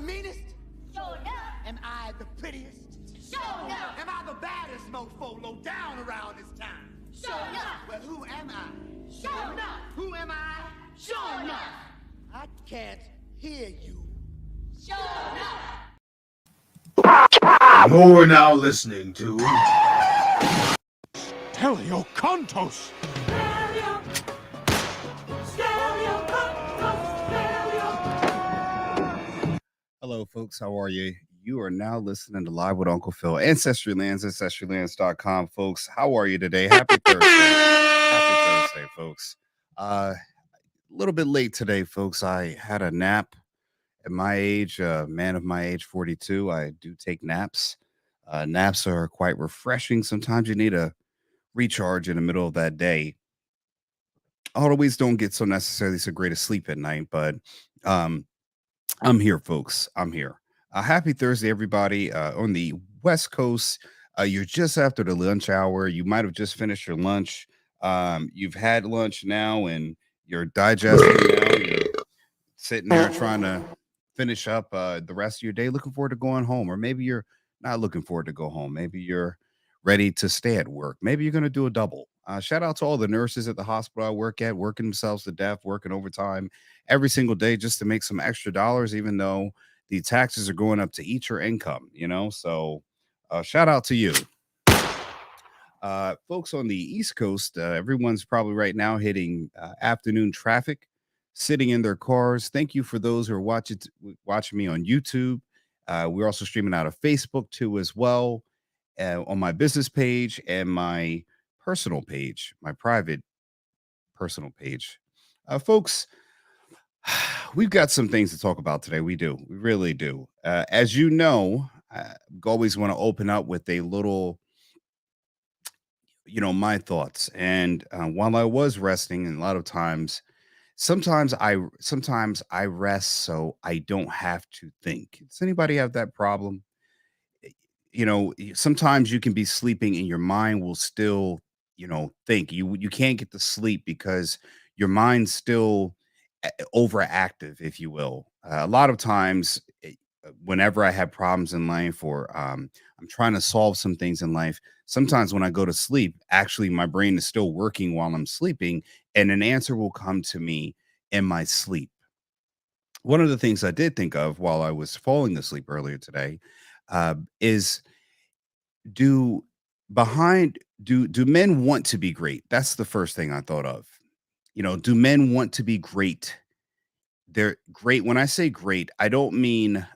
meanest? Sure enough. Am I the prettiest? Sure enough. Am I the baddest mofo low down around this town? Sure enough. Well, who am I? Sure enough. Who am I? Sure enough. I can't hear you. Sure enough. You're now listening to Teleocontos! Hello, folks. How are you? You are now listening to Live with Uncle Phil. Ancestrylands, ancestrylands.com, folks. How are you today? Happy Thursday. Happy Thursday, folks. A little bit late today, folks. I had a nap at my age, man of my age, 42. I do take naps. Naps are quite refreshing. Sometimes you need a recharge in the middle of that day. I always don't get so necessarily so great a sleep at night, but I'm here, folks. I'm here. Happy Thursday, everybody. On the West Coast, you're just after the lunch hour. You might have just finished your lunch. You've had lunch now and you're digesting now. You're sitting there trying to finish up the rest of your day, looking forward to going home. Or maybe you're not looking forward to go home. Maybe you're ready to stay at work. Maybe you're going to do a double. Shout out to all the nurses at the hospital I work at, working themselves to death, working overtime every single day just to make some extra dollars, even though the taxes are going up to eat your income, you know? So shout out to you. Folks on the East Coast, everyone's probably right now hitting afternoon traffic, sitting in their cars. Thank you for those who are watching me on YouTube. We're also streaming out of Facebook too as well, on my business page and my personal page, my private personal page. Folks, we've got some things to talk about today. We do. We really do. As you know, I always want to open up with a little, my thoughts. And while I was resting, and a lot of times, sometimes I rest so I don't have to think. Does anybody have that problem? Sometimes you can be sleeping and your mind will still, think. You can't get to sleep because your mind's still overactive, if you will. A lot of times, whenever I have problems in life or I'm trying to solve some things in life, sometimes when I go to sleep, actually my brain is still working while I'm sleeping, and an answer will come to me in my sleep. One of the things I did think of while I was falling asleep earlier today is do do men want to be great? That's the first thing I thought of. Do men want to be great? They're great. When I say great, I don't mean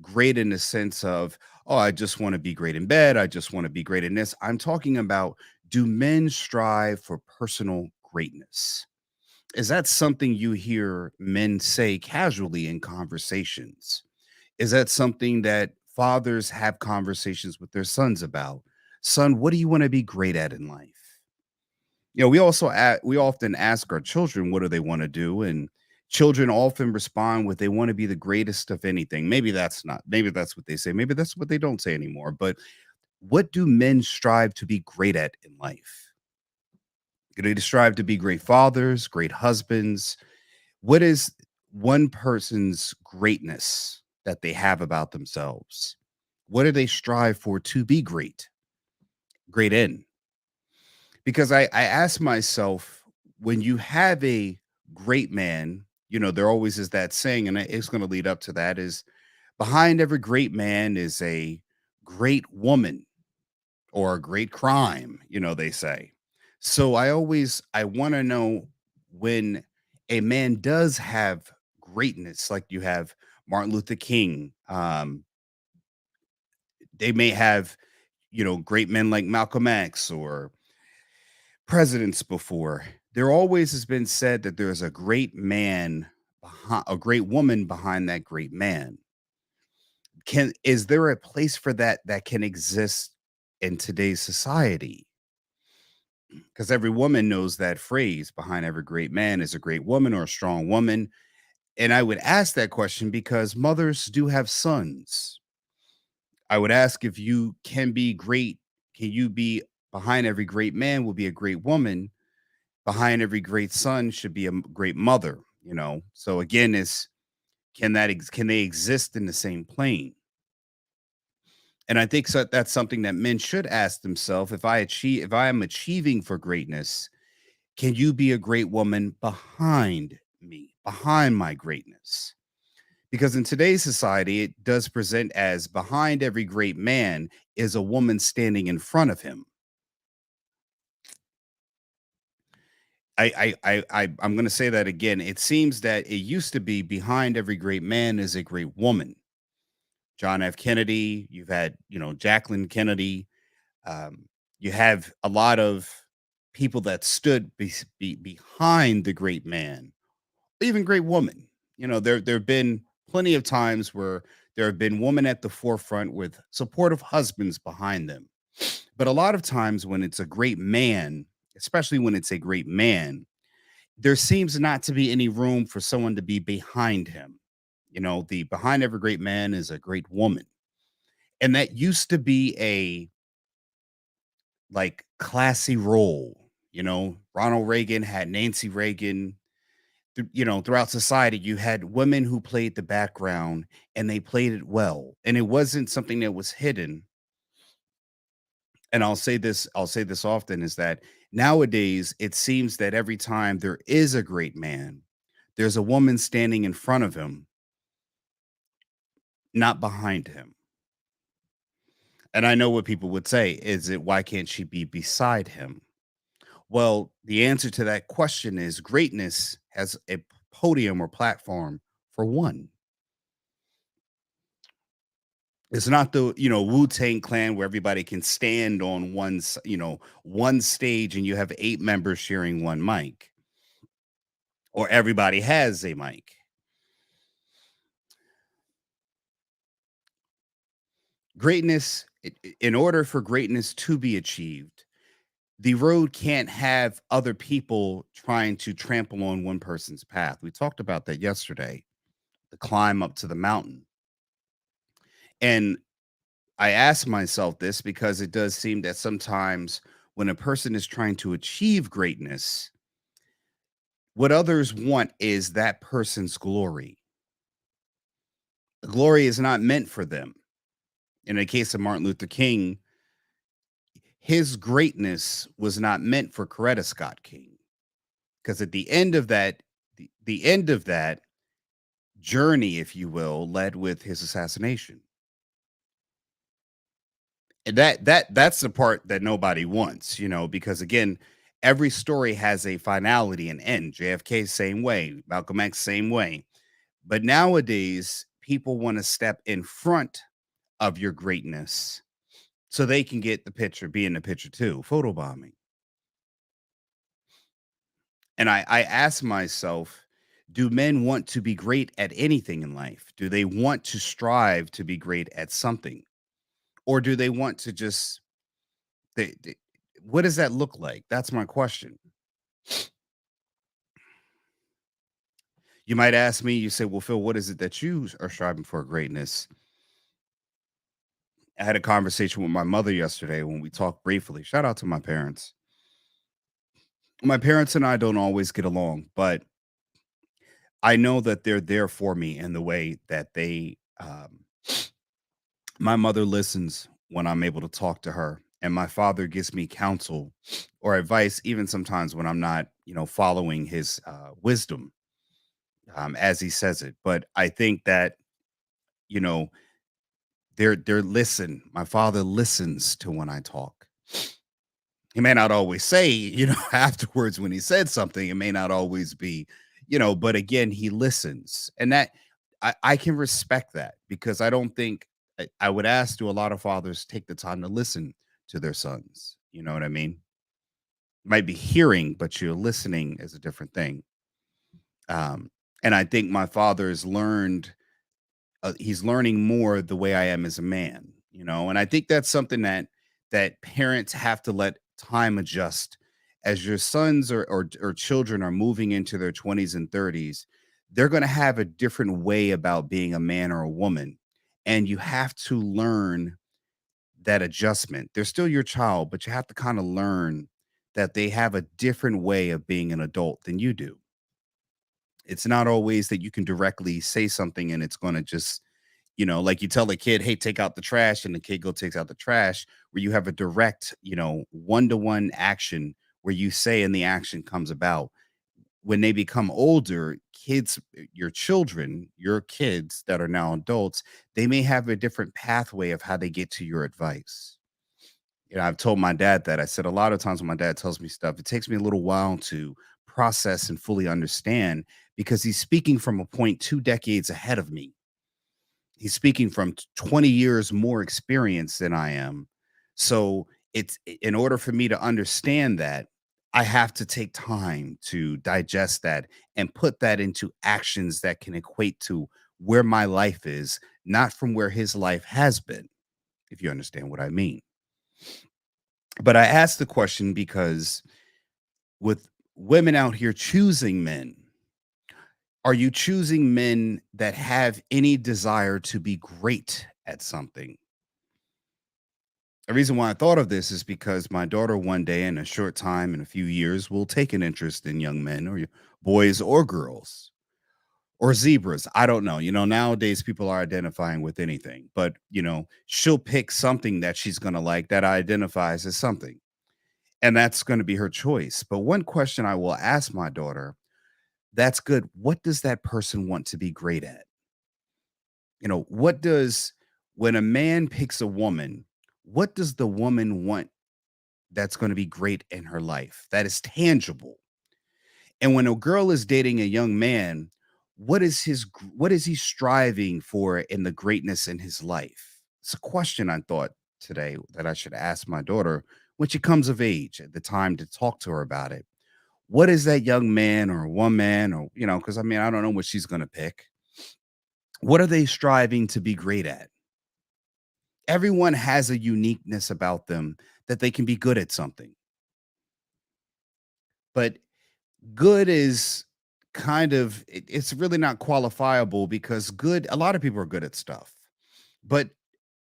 great in the sense of, oh, I just want to be great in bed. I just want to be great in this. I'm talking about, do men strive for personal greatness? Is that something you hear men say casually in conversations? Is that something that fathers have conversations with their sons about? Son, what do you want to be great at in life? We often ask our children, what do they want to do? And children often respond with, they want to be the greatest of anything. Maybe that's what they say. Maybe that's what they don't say anymore. But what do men strive to be great at in life? Do they strive to be great fathers, great husbands? What is one person's greatness that they have about themselves? What do they strive for to be great in? Because I ask myself, when you have a great man, there always is that saying, and it's going to lead up to that, is behind every great man is a great woman or a great crime, they say. So I want to know, when a man does have greatness, like you have Martin Luther King, they may have, great men like Malcolm X or presidents before. There always has been said that there's a great man behind a great woman behind that great man. Is there a place for that can exist in today's society? Because every woman knows that phrase, behind every great man is a great woman or a strong woman. And I would ask that question because mothers do have sons. I would ask, if you can be great, can you be behind every great man will be a great woman? Behind every great son should be a great mother, So again, Can they exist in the same plane? And I think so that's something that men should ask themselves. If I am achieving for greatness, can you be a great woman behind me, behind my greatness? Because in today's society, it does present as behind every great man is a woman standing in front of him. I'm going to say that again. It seems that it used to be behind every great man is a great woman. John F. Kennedy, you've had, Jacqueline Kennedy. Um, you have a lot of people that stood behind the great man, even great woman. There have been plenty of times where there have been women at the forefront with supportive husbands behind them. But a lot of times when it's a great man, especially when it's a great man, there seems not to be any room for someone to be behind him. The behind every great man is a great woman. And that used to be a like classy role. Ronald Reagan had Nancy Reagan. Throughout society, you had women who played the background and they played it well. And it wasn't something that was hidden. And I'll say this often is that nowadays it seems that every time there is a great man, there's a woman standing in front of him, not behind him. And I know what people would say is it why can't she be beside him? Well, the answer to that question is greatness has a podium or platform for one. It's not the, Wu-Tang Clan where everybody can stand on one stage and you have 8 members sharing one mic, or everybody has a mic. Greatness, in order for greatness to be achieved, the road can't have other people trying to trample on one person's path. We talked about that yesterday, the climb up to the mountain. And I ask myself this because it does seem that sometimes when a person is trying to achieve greatness, what others want is that person's glory. The glory is not meant for them. In the case of Martin Luther King, his greatness was not meant for Coretta Scott King. Because at the end of the end of that journey, if you will, led with his assassination. And that's the part that nobody wants, because again, every story has a finality and end. JFK same way, Malcolm X same way. But nowadays, people want to step in front of your greatness so they can get the picture, be in the picture too, photobombing. And I ask myself, do men want to be great at anything in life? Do they want to strive to be great at something? Or do they want to just they what does that look like? That's my question. You might ask me, you say, "Well, Phil, what is it that you are striving for greatness?" I had a conversation with my mother yesterday when we talked briefly. Shout out to my parents. My parents and I don't always get along, but I know that they're there for me in the way that my mother listens when I'm able to talk to her, and my father gives me counsel or advice, even sometimes when I'm not, following his wisdom as he says it. But I think that, you know, they're listen. My father listens to when I talk. He may not always say, afterwards when he said something, it may not always be, but again, he listens. And that I can respect that because I don't think I would ask do a lot of fathers take the time to listen to their sons. You know what I mean? Might be hearing, but you're listening is a different thing. And I think my father has learned he's learning more the way I am as a man, and I think that's something that parents have to let time adjust as your sons or children are moving into their 20s and 30s. They're going to have a different way about being a man or a woman, and you have to learn that adjustment. They're still your child, but you have to kind of learn that they have a different way of being an adult than you do. It's not always that you can directly say something and it's going to just, like you tell a kid, hey, take out the trash, and the kid go takes out the trash, where you have a direct, one-to-one action where you say and the action comes about. When they become older, your kids that are now adults, they may have a different pathway of how they get to your advice. I've told my dad that. I said a lot of times when my dad tells me stuff, it takes me a little while to process and fully understand, because he's speaking from a point 2 decades ahead of me. He's speaking from 20 years more experience than I am. So in order for me to understand that, I have to take time to digest that and put that into actions that can equate to where my life is, not from where his life has been, if you understand what I mean. But I asked the question because with women out here choosing men, are you choosing men that have any desire to be great at something? The reason why I thought of this is because my daughter, one day in a short time, in a few years, will take an interest in young men, or boys or girls or zebras. I don't know. Nowadays people are identifying with anything, but she'll pick something that she's going to like that identifies as something. And that's going to be her choice. But one question I will ask my daughter, that's good. What does that person want to be great at? What does, when a man picks a woman, what does the woman want that's going to be great in her life, that is tangible? And when a girl is dating a young man, what is he striving for in the greatness in his life? It's a question I thought today that I should ask my daughter when she comes of age, at the time to talk to her about it. What is that young man or woman, or because I don't know what she's going to pick. What are they striving to be great at? Everyone has a uniqueness about them that they can be good at something. But good is it's really not qualifiable, because good, a lot of people are good at stuff. But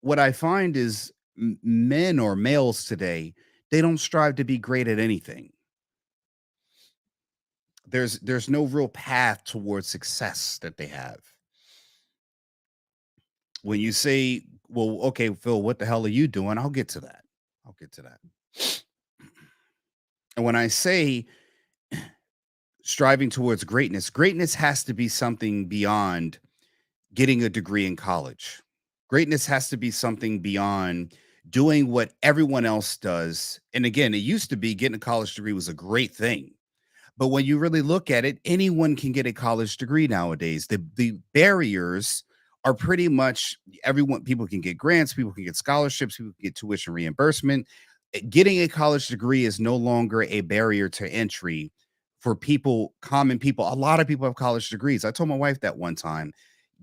what I find is men or males today, they don't strive to be great at anything. There's no real path towards success that they have. When you say, well, okay, Phil, what the hell are you doing? I'll get to that. I'll get to that. And when I say striving towards greatness, greatness has to be something beyond getting a degree in college. Greatness has to be something beyond doing what everyone else does. And again, it used to be getting a college degree was a great thing. But when you really look at it, anyone can get a college degree nowadays. The barriers are pretty much everyone. People can get grants, people can get scholarships, people can get tuition reimbursement. Getting a college degree is no longer a barrier to entry for people, common people. A lot of people have college degrees. I told my wife that one time.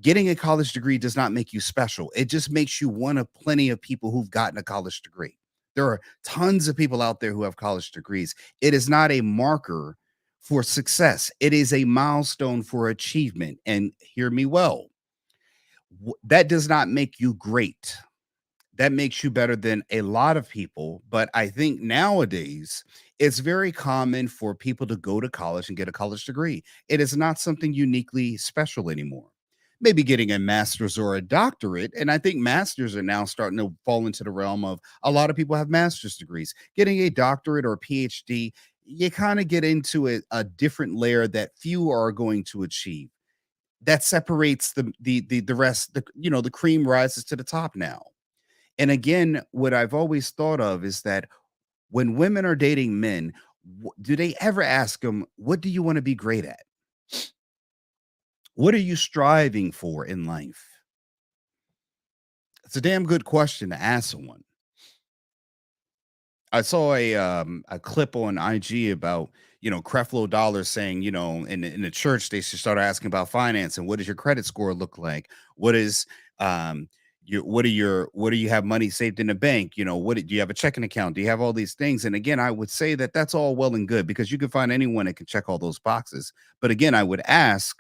Getting a college degree does not make you special. It just makes you one of plenty of people who've gotten a college degree. There are tons of people out there who have college degrees. It is not a marker for success. It is a milestone for achievement. And hear me well, that does not make you great. That makes you better than a lot of people. But I think nowadays it's very common for people to go to college and get a college degree. It is not something uniquely special anymore. Maybe getting a master's or a doctorate. And I think masters are now starting to fall into the realm of a lot of people have master's degrees. Getting a doctorate or a PhD, you kind of get into a different layer that few are going to achieve. That separates the rest. The cream rises to the top now. And again, what I've always thought of is that when women are dating men, do they ever ask them, what do you want to be great at? What are you striving for in life? It's a damn good question to ask someone. I saw a clip on IG about, Creflo Dollar saying, in the church they should start asking about finance and what does your credit score look like? What is what do you have money saved in the bank? Do you have a checking account? Do you have all these things? And again, I would say that that's all well and good because you can find anyone that can check all those boxes. But again, I would ask,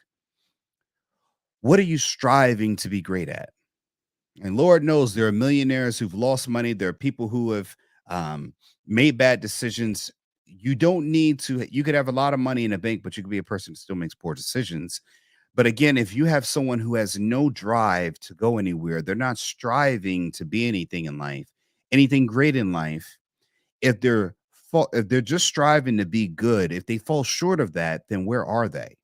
what are you striving to be great at? And Lord knows there are millionaires who've lost money. There are people who have made bad decisions you don't need to, you could have a lot of money in a bank, but you could be a person who still makes poor decisions. But again, if you have someone who has no drive to go anywhere, they're not striving to be anything in life, anything great in life. If if they're just striving to be good, if they fall short of that, then where are they?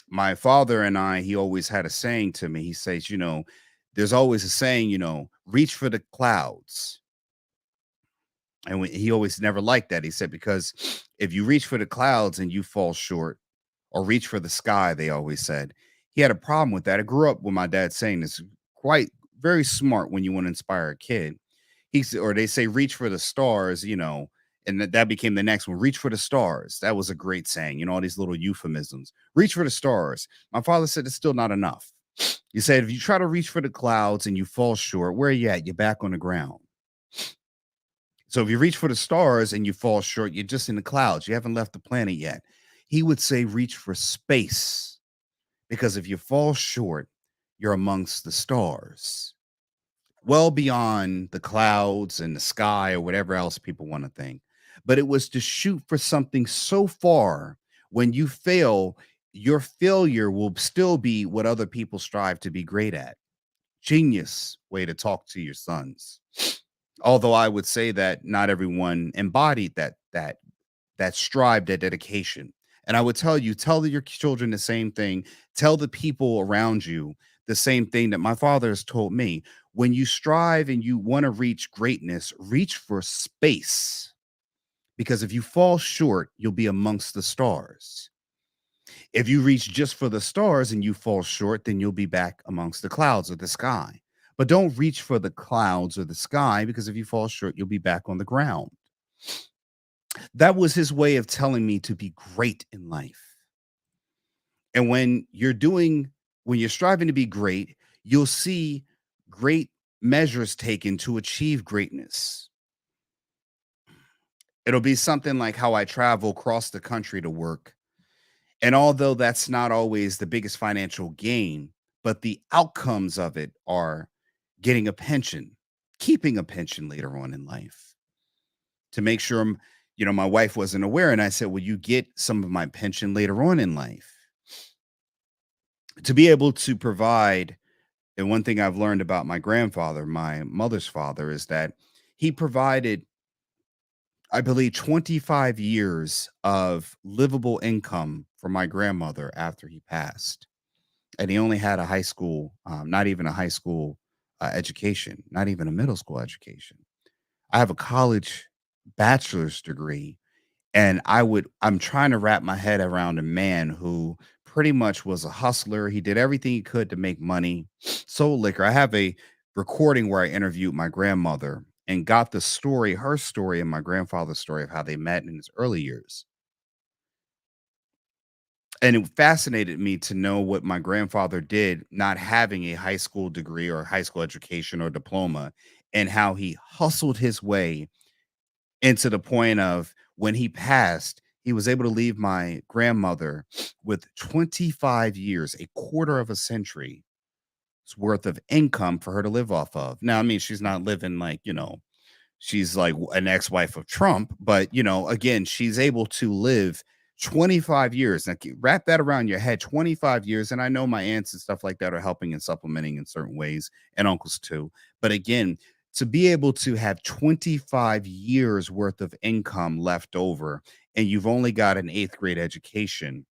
My father and I, he always had a saying to me. He says, there's always a saying, reach for the clouds. And he always never liked that. He said, because if you reach for the clouds and you fall short, or reach for the sky, they always said. He had a problem with that. I grew up with my dad saying this, quite very smart when you want to inspire a kid. Or they say, reach for the stars, and that became the next one. Reach for the stars. That was a great saying, all these little euphemisms. Reach for the stars. My father said it's still not enough. He said, if you try to reach for the clouds and you fall short, where are you at? You're back on the ground. So if you reach for the stars and you fall short, you're just in the clouds. You haven't left the planet yet. He would say, reach for space, because if you fall short, you're amongst the stars, well beyond the clouds and the sky or whatever else people want to think. But it was to shoot for something so far. When you fail, your failure will still be what other people strive to be great at. Genius way to talk to your sons. Although I would say that not everyone embodied that strive, that dedication. And I would tell your children the same thing. Tell the people around you the same thing that my father has told me. When you strive and you want to reach greatness, reach for space. Because if you fall short, you'll be amongst the stars. If you reach just for the stars and you fall short, then you'll be back amongst the clouds or the sky. But don't reach for the clouds or the sky, because if you fall short, you'll be back on the ground. That was his way of telling me to be great in life. And when you're striving to be great, you'll see great measures taken to achieve greatness. It'll be something like how I travel across the country to work. And although that's not always the biggest financial gain, but the outcomes of it are getting a pension, keeping a pension later on in life, to make sure my wife wasn't aware. And I said, will you get some of my pension later on in life? To be able to provide. And one thing I've learned about my grandfather, my mother's father, is that he provided, I believe, 25 years of livable income for my grandmother after he passed. And he only had a high school, not even a high school education, not even a middle school education. I have a college bachelor's degree, and I'm trying to wrap my head around a man who pretty much was a hustler. He did everything he could to make money, sold liquor. I have a recording where I interviewed my grandmother and got her story and my grandfather's story of how they met in his early years. And it fascinated me to know what my grandfather did, not having a high school degree or high school education or diploma, and how he hustled his way into the point of, when he passed, he was able to leave my grandmother with 25 years, a quarter of a century's worth of income for her to live off of. Now, I mean, she's not living like, she's like an ex-wife of Trump, but, again, she's able to live 25 years. Now, wrap that around your head, 25 years. And I know my aunts and stuff like that are helping and supplementing in certain ways, and uncles too. But again, to be able to have 25 years worth of income left over, and you've only got an 8th grade education,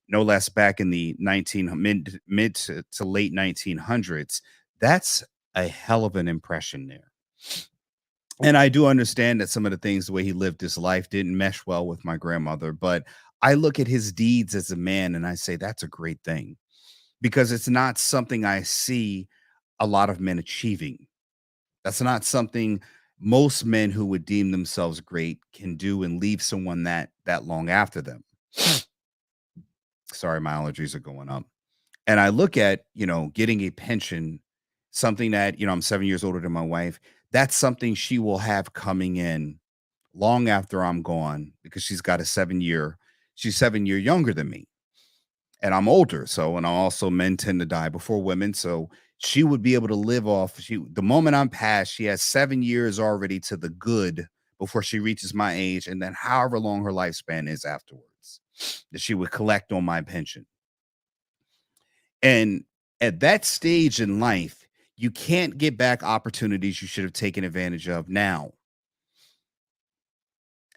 no less, back in the mid to late 1900s, that's a hell of an impression there. And I do understand that some of the things, the way he lived his life, didn't mesh well with my grandmother, but I look at his deeds as a man and I say that's a great thing, because it's not something I see a lot of men achieving. That's not something most men who would deem themselves great can do and leave someone that long after them. Sorry, my allergies are going up. And I look at, getting a pension, something that, I'm 7 years older than my wife. That's something she will have coming in long after I'm gone, because she's 7 year younger than me. And I'm older. So, and also, men tend to die before women. So she would be able to live off, the moment I'm passed, she has 7 years already to the good before she reaches my age, and then however long her lifespan is afterwards, that she would collect on my pension. And at that stage in life, you can't get back opportunities you should have taken advantage of now.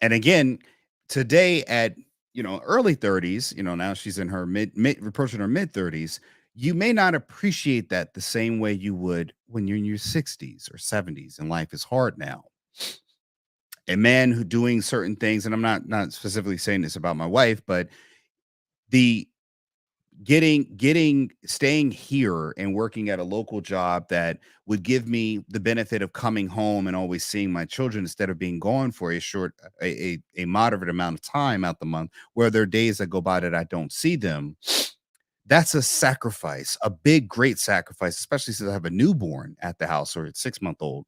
And again, today at early 30s, now she's in her mid approaching her mid 30s, you may not appreciate that the same way you would when you're in your 60s or 70s and life is hard now. A man who doing certain things, and I'm not specifically saying this about my wife, but the staying here and working at a local job that would give me the benefit of coming home and always seeing my children instead of being gone for a moderate amount of time out the month, where there are days that go by that I don't see them. That's a sacrifice, a big, great sacrifice, especially since I have a newborn at the house or a 6-month-old,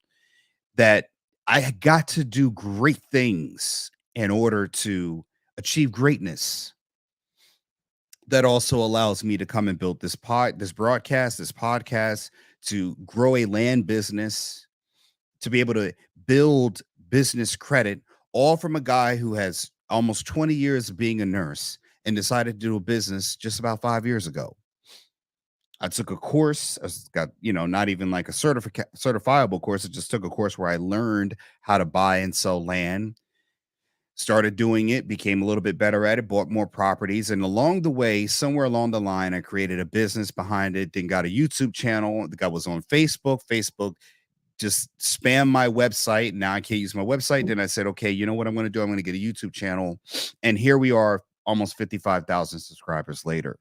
that I got to do great things in order to achieve greatness. That also allows me to come and build this podcast, to grow a land business, to be able to build business credit, all from a guy who has almost 20 years of being a nurse and decided to do a business just about 5 years ago. I took a course. I got, not even like a certifiable course. I just took a course where I learned how to buy and sell land. Started doing it, became a little bit better at it, bought more properties. And along the way, somewhere along the line, I created a business behind it, then got a YouTube channel. The guy was on Facebook. Facebook just spammed my website. Now I can't use my website. Then I said, okay, you know what I'm going to do? I'm going to get a YouTube channel. And here we are, almost 55,000 subscribers later.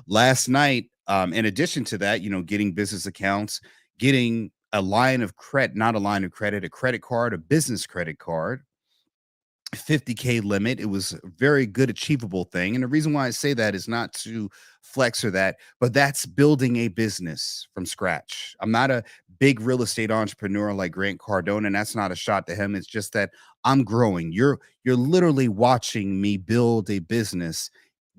Last night, in addition to that, getting business accounts, getting a line of credit, not a line of credit, a credit card, a business credit card, 50K limit. It was a very good achievable thing. And the reason why I say that is not to flex or that, but that's building a business from scratch. I'm not a big real estate entrepreneur like Grant Cardone, and that's not a shot to him. It's just that I'm growing. You're literally watching me build a business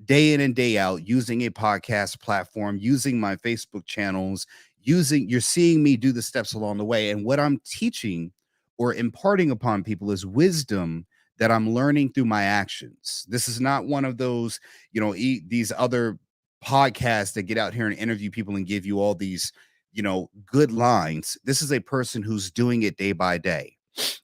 day in and day out, using a podcast platform, using my Facebook channels, you're seeing me do the steps along the way. And what I'm teaching or imparting upon people is wisdom that I'm learning through my actions. This is not one of those, these other podcasts that get out here and interview people and give you all these, good lines. This is a person who's doing it day by day.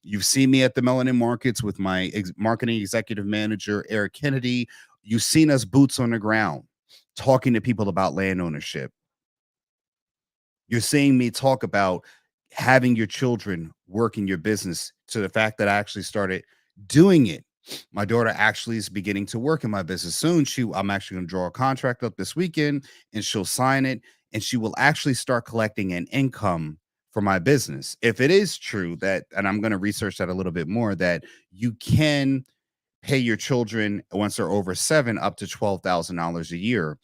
You've seen me at the Melanin Markets with my marketing executive manager, Eric Kennedy. You've seen us boots on the ground talking to people about land ownership. You're seeing me talk about having your children work in your business, to the fact that I actually started doing it. My daughter actually is beginning to work in my business soon. I'm actually going to draw a contract up this weekend and she'll sign it, and she will actually start collecting an income for my business. If it is true that, and I'm going to research that a little bit more, that you can pay your children once they're over 7 up to $12,000 a year.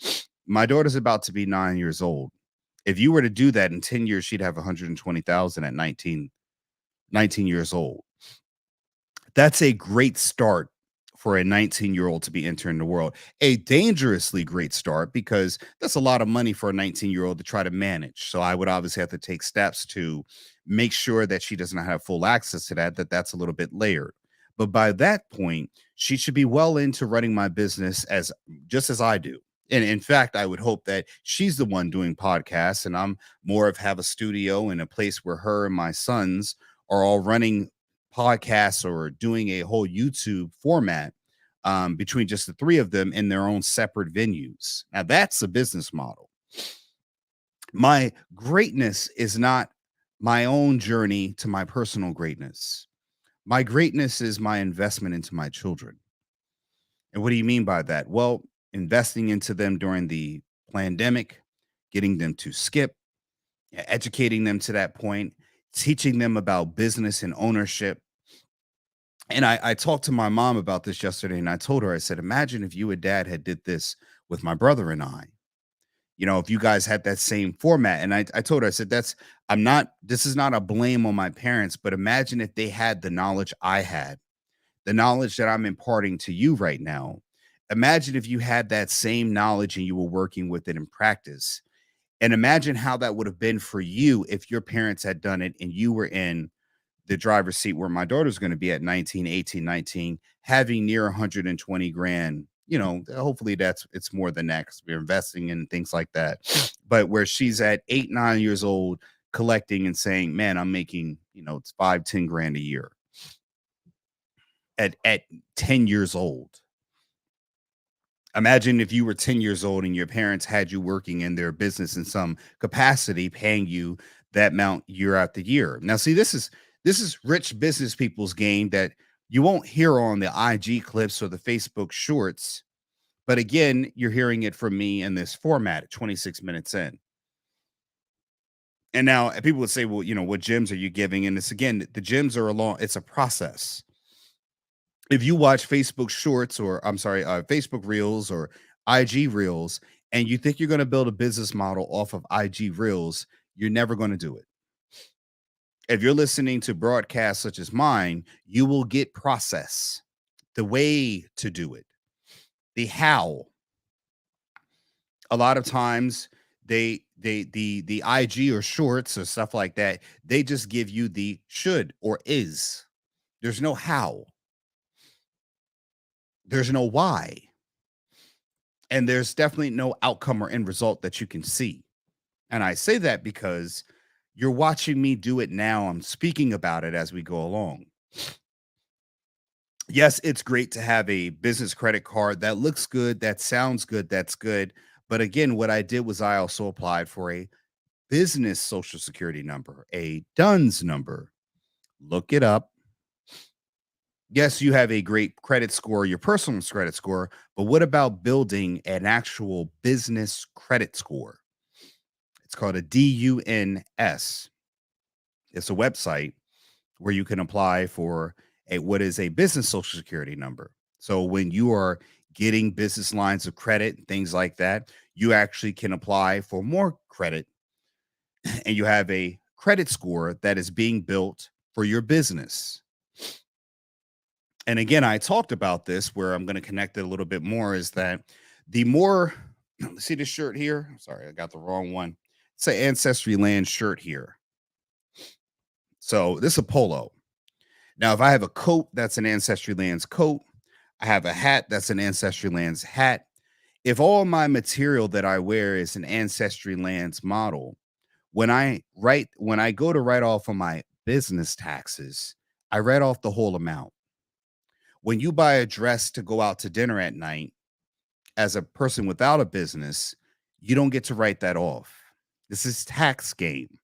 My daughter's about to be 9 years old. If you were to do that in 10 years, she'd have 120,000 at 19 years old. That's a great start for a 19-year-old to be entering the world. A dangerously great start, because that's a lot of money for a 19-year-old to try to manage. So I would obviously have to take steps to make sure that she does not have full access to that's a little bit layered. But by that point, she should be well into running my business just as I do. And in fact, I would hope that she's the one doing podcasts, and I'm more of have a studio and a place where her and my sons are all running podcasts or doing a whole YouTube format between just the three of them in their own separate venues. Now that's a business model. My greatness is not my own journey to my personal greatness. My greatness is my investment into my children. And what do you mean by that? Well, investing into them during the pandemic, getting them to skip, educating them to that point, teaching them about business and ownership. And I talked to my mom about this yesterday, and I told her, I said, imagine if you and dad had did this with my brother and I. If you guys had that same format. And I told her, I said, this is not a blame on my parents, but imagine if they had the knowledge I had, the knowledge that I'm imparting to you right now. Imagine if you had that same knowledge and you were working with it in practice. And imagine how that would have been for you if your parents had done it and you were in the driver's seat where my daughter's going to be at 19, 18, 19, having near 120 grand. Hopefully it's more than that because we're investing in things like that. But where she's at 8, 9 years old, collecting and saying, man, I'm making, it's 5, 10 grand a year at 10 years old. Imagine if you were 10 years old and your parents had you working in their business in some capacity, paying you that amount year after year. Now, see, this is rich business people's game that you won't hear on the IG clips or the Facebook shorts. But again, you're hearing it from me in this format at 26 minutes in. And now people would say, well, what gems are you giving? And it's, again, the gems are it's a process. If you watch Facebook shorts or Facebook reels or IG reels, and you think you're going to build a business model off of IG reels, you're never going to do it. If you're listening to broadcasts such as mine, you will get process, the way to do it, the how. A lot of times the IG or shorts or stuff like that, they just give you the should or is. There's no how. There's no why. And there's definitely no outcome or end result that you can see. And I say that because you're watching me do it now. I'm speaking about it as we go along. Yes, it's great to have a business credit card that looks good, that sounds good, that's good. But again, what I did was I also applied for a business social security number, a DUNS number. Look it up. Yes, you have a great credit score, your personal credit score, but what about building an actual business credit score? It's called a DUNS. It's a website where you can apply for what is a business social security number. So when you are getting business lines of credit and things like that, you actually can apply for more credit, and you have a credit score that is being built for your business. And again, I talked about this where I'm going to connect it a little bit more, is that the more, see this shirt here? Sorry, I got the wrong one. It's an Ancestrylands shirt here. So this is a polo. Now, if I have a coat, that's an Ancestrylands coat. I have a hat, that's an Ancestrylands hat. If all my material that I wear is an Ancestrylands model, when I go to write off on my business taxes, I write off the whole amount. When you buy a dress to go out to dinner at night, as a person without a business, you don't get to write that off. This is tax game,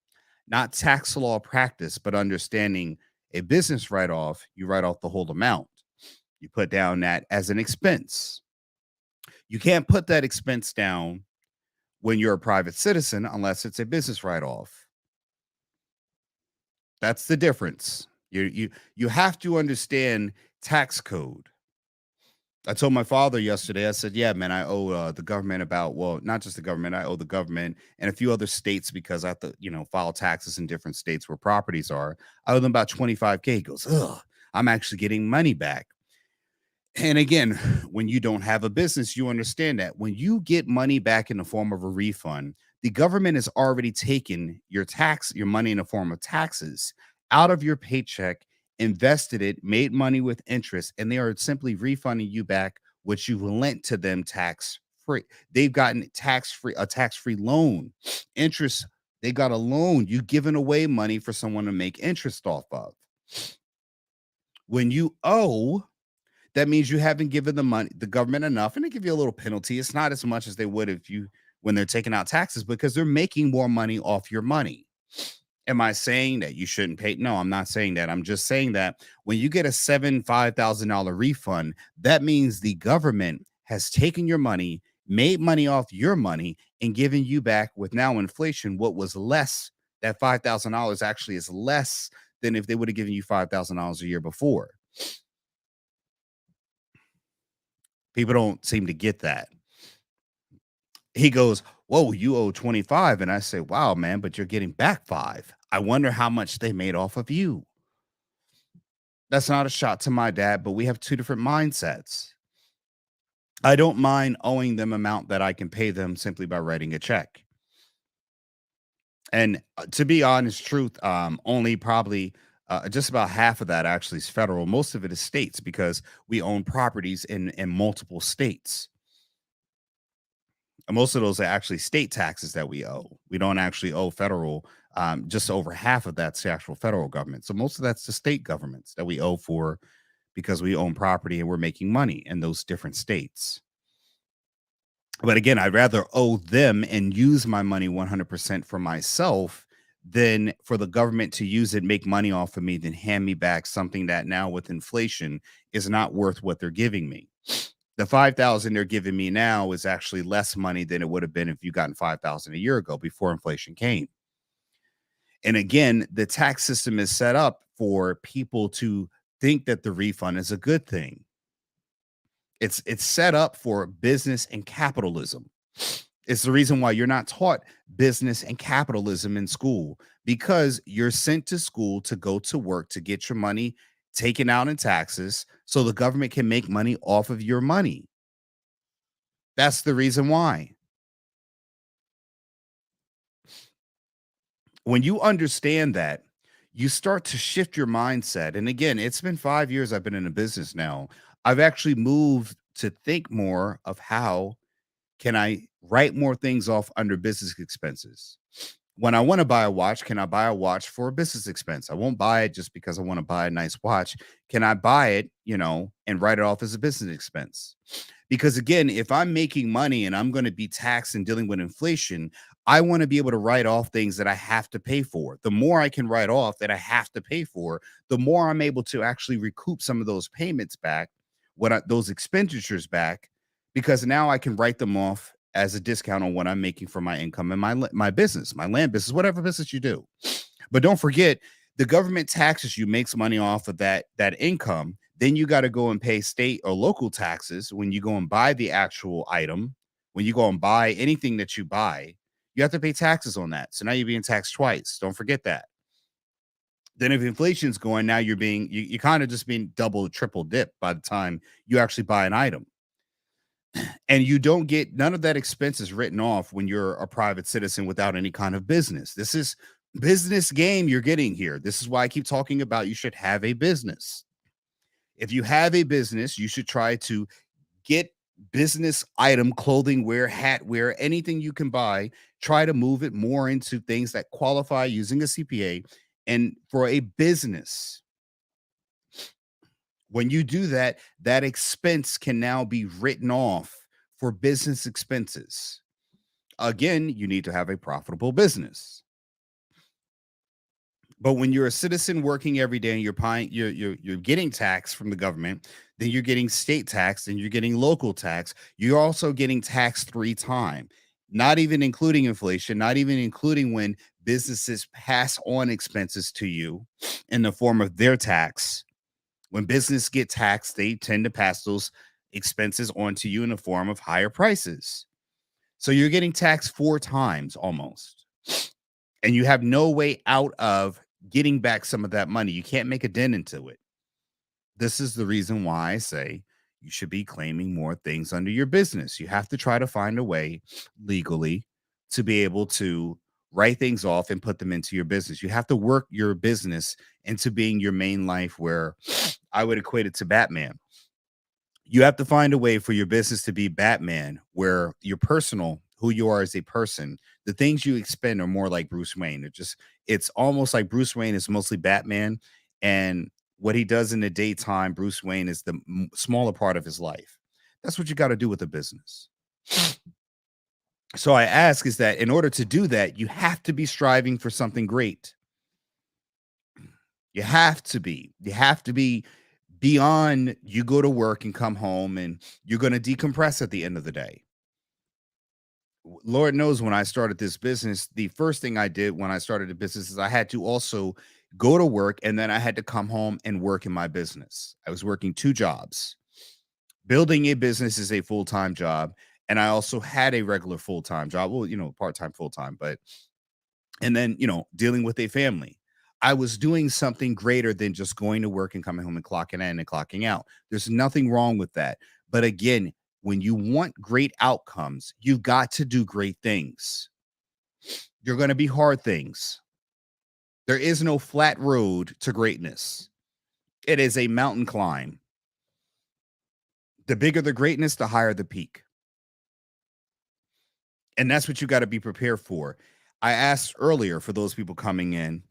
not tax law practice, but understanding a business write-off, you write off the whole amount. You put down that as an expense. You can't put that expense down when you're a private citizen unless it's a business write-off. That's the difference. You have to understand tax code. I told my father yesterday, I said, yeah, man, I owe the government about, well, not just the government, I owe the government and a few other states because I have to, file taxes in different states where properties are. I owe them about 25K. He goes, ugh, I'm actually getting money back. And again, when you don't have a business, you understand that when you get money back in the form of a refund, the government has already taken your money in the form of taxes out of your paycheck, invested it, made money with interest, and they are simply refunding you back what you lent to them tax free. They've gotten a tax-free loan. Interest, they got a loan. You've given away money for someone to make interest off of. When you owe, that means you haven't given the government enough, and they give you a little penalty. It's not as much as they would when they're taking out taxes, because they're making more money off your money. Am I saying that you shouldn't pay? No, I'm not saying that. I'm just saying that when you get a $5,000 refund, that means the government has taken your money, made money off your money, and given you back with now inflation what was less. That $5,000 actually is less than if they would have given you $5,000 a year before. People don't seem to get that. He goes, whoa, you owe 25. And I say, wow, man, but you're getting back 5. I wonder how much they made off of you. That's not a shot to my dad, but we have two different mindsets. I don't mind owing them amount that I can pay them simply by writing a check. And to be honest, only probably Just about half of that actually is federal. Most of it is states because we own properties in multiple states. And most of those are actually state taxes that we owe. We don't actually owe federal. Just over half of that's the actual federal government. So most of that's the state governments that we owe for because we own property and we're making money in those different states. But again, I'd rather owe them and use my money 100% for myself than for the government to use it, make money off of me, than hand me back something that now with inflation is not worth what they're giving me. The 5,000 they're giving me now is actually less money than it would have been if you gotten 5,000 a year ago before inflation came. And again, the tax system is set up for people to think that the refund is a good thing. It's set up for business and capitalism. It's the reason why you're not taught business and capitalism in school, because you're sent to school to go to work to get your money taken out in taxes so the government can make money off of your money. That's the reason why. When you understand that, you start to shift your mindset. And again, it's been 5 years I've been in a business now. I've actually moved to think more of how can I write more things off under business expenses. When I want to buy a watch, can I buy a watch for a business expense? I won't buy it just because I want to buy a nice watch. Can I buy it, and write it off as a business expense? Because again, if I'm making money and I'm going to be taxed and dealing with inflation, I want to be able to write off things that I have to pay for. The more I can write off that I have to pay for, the more I'm able to actually recoup some of those payments back, those expenditures back, because now I can write them off as a discount on what I'm making for my income and my business, my land business, whatever business you do. But don't forget, the government taxes you, makes money off of that income. Then you got to go and pay state or local taxes when you go and buy the actual item. When you go and buy anything that you buy, you have to pay taxes on that. So now you're being taxed twice. Don't forget that. Then if inflation's going, now you're kind of just being double, triple dipped by the time you actually buy an item. And you don't get none of that expenses written off when you're a private citizen without any kind of business. This is business game you're getting here. This is why I keep talking about you should have a business. If you have a business, you should try to get business item, clothing wear, hat wear, anything you can buy. Try to move it more into things that qualify using a CPA and for a business. When you do that, that expense can now be written off for business expenses. Again, you need to have a profitable business. But when you're a citizen working every day and you're getting tax from the government, then you're getting state tax and you're getting local tax. You're also getting taxed 3 times, not even including inflation, not even including when businesses pass on expenses to you in the form of their tax. When business get taxed, they tend to pass those expenses on to you in the form of higher prices. So you're getting taxed 4 times almost. And you have no way out of getting back some of that money. You can't make a dent into it. This is the reason why I say you should be claiming more things under your business. You have to try to find a way legally to be able to write things off and put them into your business. You have to work your business into being your main life, where I would equate it to Batman. You have to find a way for your business to be Batman, where your personal, who you are as a person, the things you expend are more like Bruce Wayne. It's almost like Bruce Wayne is mostly Batman, and what he does in the daytime, Bruce Wayne is the smaller part of his life. That's what you got to do with a business. So I ask is that in order to do that, you have to be striving for something great. You have to be beyond you go to work and come home and you're going to decompress at the end of the day. Lord knows when I started this business, the first thing I did when I started the business is I had to also go to work and then I had to come home and work in my business. I was working 2 jobs. Building a business is a full-time job. And I also had a regular full-time job. Well, part-time, full-time, and then, dealing with a family. I was doing something greater than just going to work and coming home and clocking in and clocking out. There's nothing wrong with that. But again, when you want great outcomes, you've got to do great things. You're going to be hard things. There is no flat road to greatness. It is a mountain climb. The bigger the greatness, the higher the peak. And that's what you got to be prepared for. I asked earlier for those people coming in,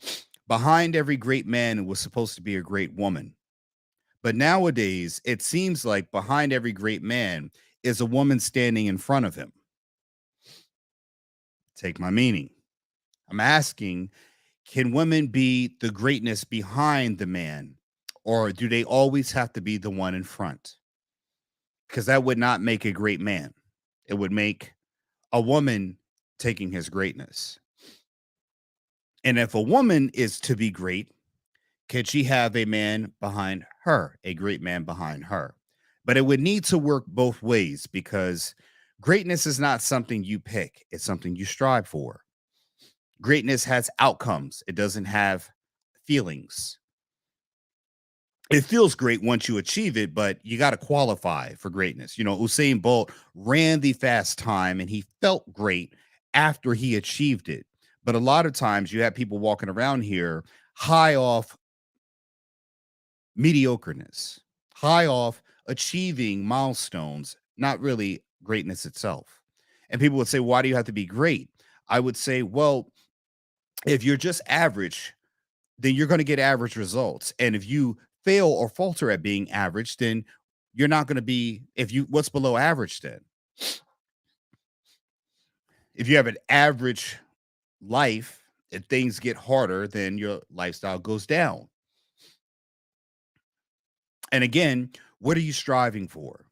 behind every great man was supposed to be a great woman. But nowadays, it seems like behind every great man is a woman standing in front of him. Take my meaning. I'm asking, can women be the greatness behind the man, or do they always have to be the one in front? Because that would not make a great man. It would make a woman taking his greatness. And if a woman is to be great, can she have a man behind her, a great man behind her? But it would need to work both ways, because greatness is not something you pick, it's something you strive for. Greatness has outcomes, it doesn't have feelings. It feels great once you achieve it, but you got to qualify for greatness. You know, Usain Bolt ran the fast time and he felt great after he achieved it. But a lot of times you have people walking around here high off mediocreness, high off achieving milestones, not really greatness itself. And people would say, why do you have to be great? I would say, well, if you're just average, then you're going to get average results. And if you fail or falter at being average, then you're not going to be, what's below average then? If you have an average life and things get harder, then your lifestyle goes down. And again, what are you striving for?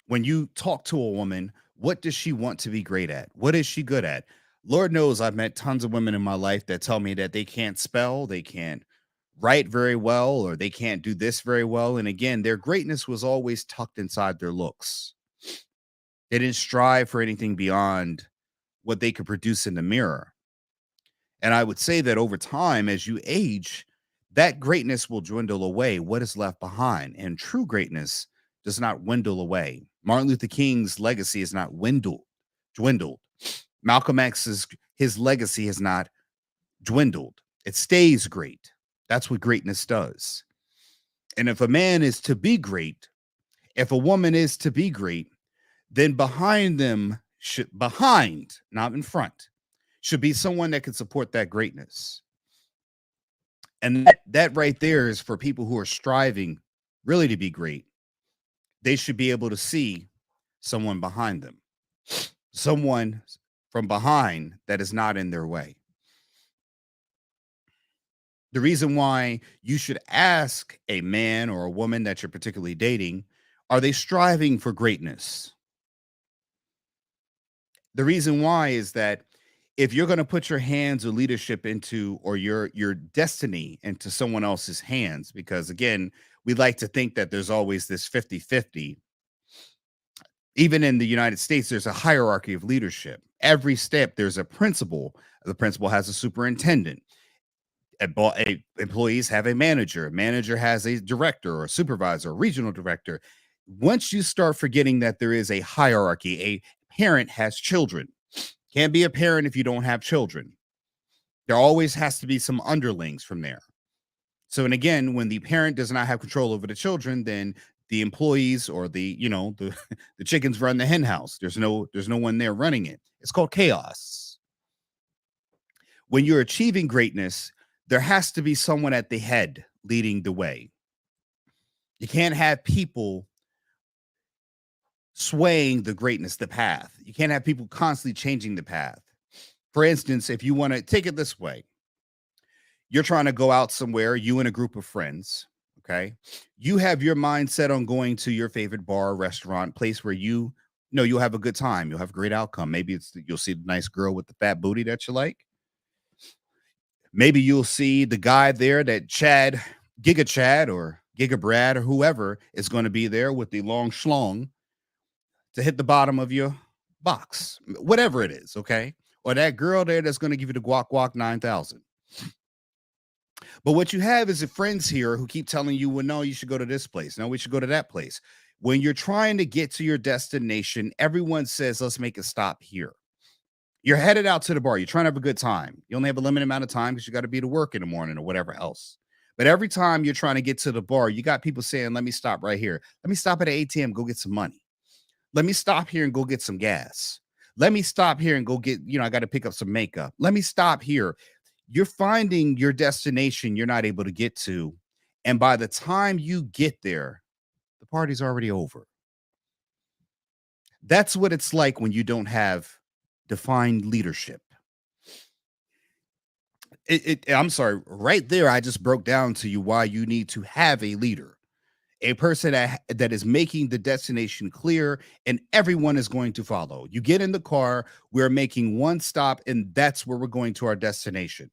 When you talk to a woman, what does she want to be great at? What is she good at? Lord knows I've met tons of women in my life that tell me that they can't spell, they can't write very well, or they can't do this very well. And again, their greatness was always tucked inside their looks. They didn't strive for anything beyond what they could produce in the mirror. And I would say that over time, as you age, that greatness will dwindle away. What is left behind? And true greatness does not dwindle away. Martin Luther King's legacy is not dwindled. Malcolm X's his legacy has not dwindled. It stays great. That's what greatness does. And if a man is to be great, if a woman is to be great, then behind them behind, not in front, should be someone that can support that greatness. And that right there is for people who are striving really to be great. They should be able to see someone behind them, someone from behind that is not in their way. The reason why you should ask a man or a woman that you're particularly dating, are they striving for greatness? The reason why is that if you're going to put your hands or leadership into, or your destiny into someone else's hands, because again, we like to think that there's always this 50-50. Even in the United States, there's a hierarchy of leadership. Every step, there's a principal. The principal has a superintendent. Employees have a manager. A manager has a director or a supervisor, or regional director. Once you start forgetting that there is a hierarchy, a parent has children. Can't be a parent if you don't have children. There always has to be some underlings from there. So, and again, when the parent does not have control over the children, then the employees or the chickens run the hen house. There's no one there running it. It's called chaos. When you're achieving greatness, there has to be someone at the head leading the way. You can't have people swaying the greatness, the path. You can't have people constantly changing the path. For instance, if you want to take it this way, you're trying to go out somewhere, you and a group of friends, okay? You have your mind set on going to your favorite bar, restaurant, place where you know you'll have a good time. You'll have a great outcome. Maybe you'll see the nice girl with the fat booty that you like. Maybe you'll see the guy there that Giga Chad or Giga Brad or whoever is going to be there with the long schlong to hit the bottom of your box, whatever it is, okay? Or that girl there that's going to give you the guac 9,000. But what you have is the friends here who keep telling you, well, no, you should go to this place. No, we should go to that place. When you're trying to get to your destination, everyone says, let's make a stop here. You're headed out to the bar. You're trying to have a good time. You only have a limited amount of time because you got to be to work in the morning or whatever else. But every time you're trying to get to the bar, you got people saying, let me stop right here. Let me stop at an ATM, go get some money. Let me stop here and go get some gas. Let me stop here and go get, I got to pick up some makeup. Let me stop here. You're finding your destination you're not able to get to. And by the time you get there, the party's already over. That's what it's like when you don't have defined leadership. I'm sorry, right there, I just broke down to you why you need to have a leader, a person that is making the destination clear and everyone is going to follow. You get in the car, we're making one stop, and that's where we're going to our destination.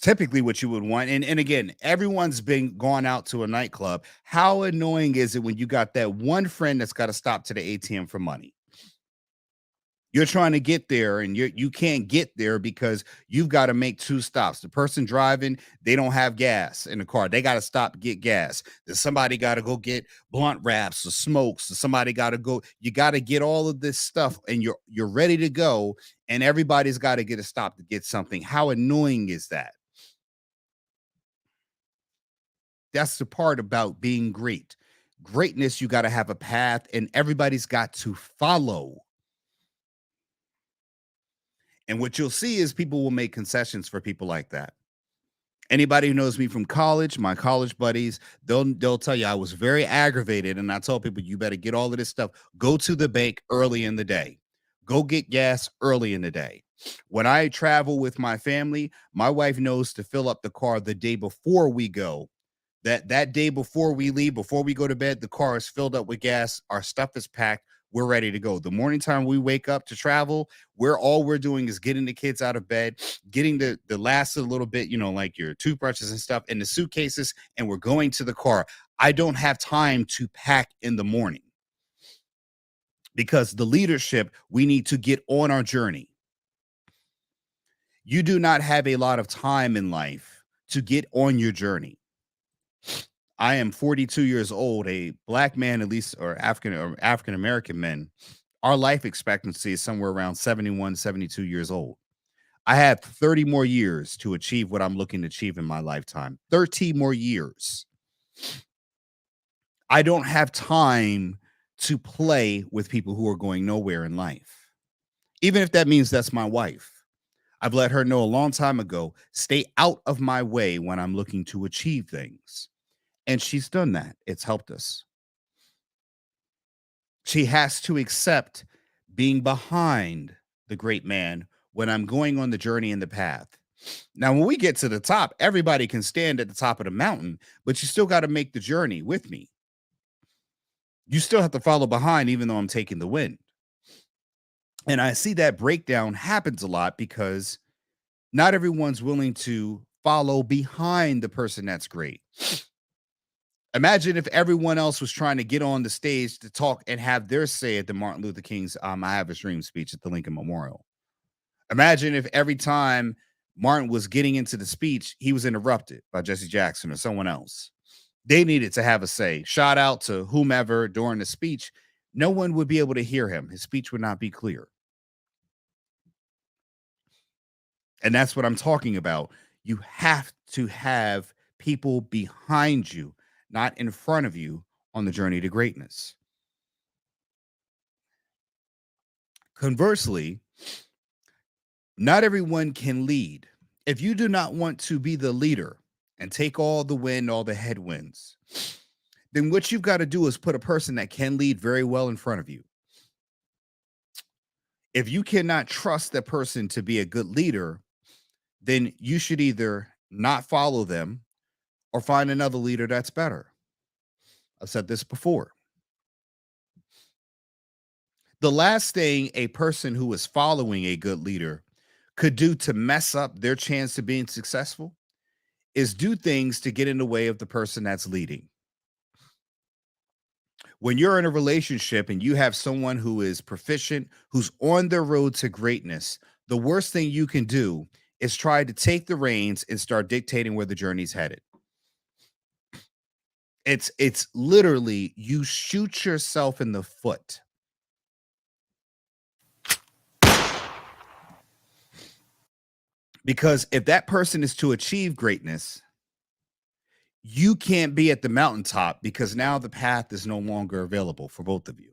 Typically what you would want. And again, everyone's been gone out to a nightclub. How annoying is it when you got that one friend that's got to stop to the ATM for money? You're trying to get there and you can't get there because you've got to make two stops. The person driving, they don't have gas in the car. They got to stop, get gas. Then somebody got to go get blunt wraps or smokes. Or somebody got to go. You got to get all of this stuff and you're ready to go. And everybody's got to get a stop to get something. How annoying is that? That's the part about being great. Greatness, you got to have a path and everybody's got to follow. And what you'll see is people will make concessions for people like that. Anybody who knows me from college, my college buddies, they'll tell you I was very aggravated. And I told people, you better get all of this stuff. Go to the bank early in the day. Go get gas early in the day. When I travel with my family, my wife knows to fill up the car the day before we go. That day before we leave, before we go to bed, the car is filled up with gas. Our stuff is packed. We're ready to go. The morning time we wake up to travel, we're doing is getting the kids out of bed, getting the last a little bit, like your toothbrushes and stuff in the suitcases, and we're going to the car. I don't have time to pack in the morning because the leadership, we need to get on our journey. You do not have a lot of time in life to get on your journey. I am 42 years old, a black man, at least, or African American men. Our life expectancy is somewhere around 71, 72 years old. I have 30 more years to achieve what I'm looking to achieve in my lifetime. 13 more years. I don't have time to play with people who are going nowhere in life. Even if that means that's my wife. I've let her know a long time ago, stay out of my way when I'm looking to achieve things. And she's done that. It's helped us. She has to accept being behind the great man when I'm going on the journey and the path. Now, when we get to the top, everybody can stand at the top of the mountain, but you still got to make the journey with me. You still have to follow behind, even though I'm taking the wind. And I see that breakdown happens a lot because not everyone's willing to follow behind the person that's great. Imagine if everyone else was trying to get on the stage to talk and have their say at the Martin Luther King's I Have a Dream speech at the Lincoln Memorial. Imagine if every time Martin was getting into the speech, he was interrupted by Jesse Jackson or someone else. They needed to have a say. Shout out to whomever during the speech. No one would be able to hear him. His speech would not be clear. And that's what I'm talking about. You have to have people behind you, not in front of you on the journey to greatness. Conversely, not everyone can lead. If you do not want to be the leader and take all the wind, all the headwinds, then what you've got to do is put a person that can lead very well in front of you. If you cannot trust that person to be a good leader, then you should either not follow them or find another leader that's better. I've said this before. The last thing a person who is following a good leader could do to mess up their chance of being successful is do things to get in the way of the person that's leading. When you're in a relationship and you have someone who is proficient, who's on their road to greatness, the worst thing you can do is try to take the reins and start dictating where the journey's headed. It's literally you shoot yourself in the foot. Because if that person is to achieve greatness, you can't be at the mountaintop because now the path is no longer available for both of you.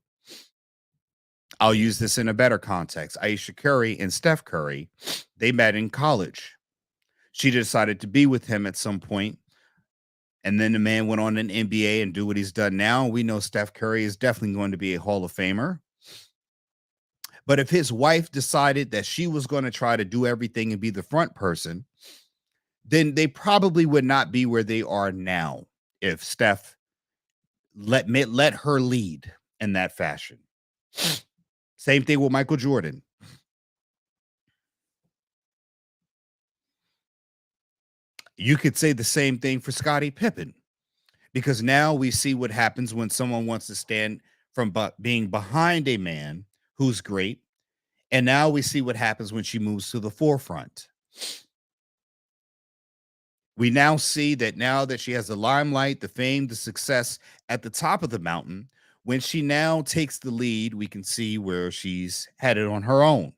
I'll use this in a better context. Aisha Curry and Steph Curry, they met in college. She decided to be with him at some point, and then the man went on an NBA and do what he's done now. We know Steph Curry is definitely going to be a Hall of Famer. But if his wife decided that she was going to try to do everything and be the front person, then they probably would not be where they are now if Steph let her lead in that fashion. Same thing with Michael Jordan. You could say the same thing for Scottie Pippen, because now we see what happens when someone wants to stand from being behind a man who's great. And now we see what happens when she moves to the forefront. We now see that now that she has the limelight, the fame, the success at the top of the mountain, when she now takes the lead, we can see where she's headed on her own.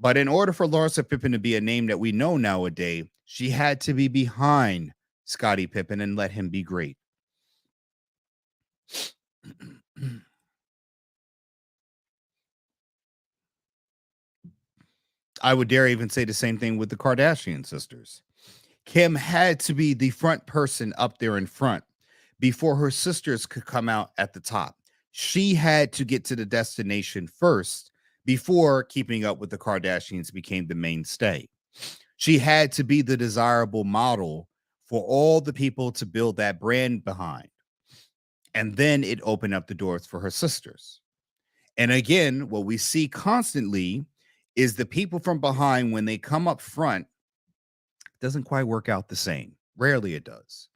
But in order for Larsa Pippen to be a name that we know nowadays, she had to be behind Scottie Pippen and let him be great. I would dare even say the same thing with the Kardashian sisters. Kim had to be the front person up there in front before her sisters could come out at the top. She had to get to the destination first before Keeping Up with the Kardashians became the mainstay. She had to be the desirable model for all the people to build that brand behind. And then it opened up the doors for her sisters. And again, what we see constantly is the people from behind, when they come up front, doesn't quite work out the same. Rarely it does.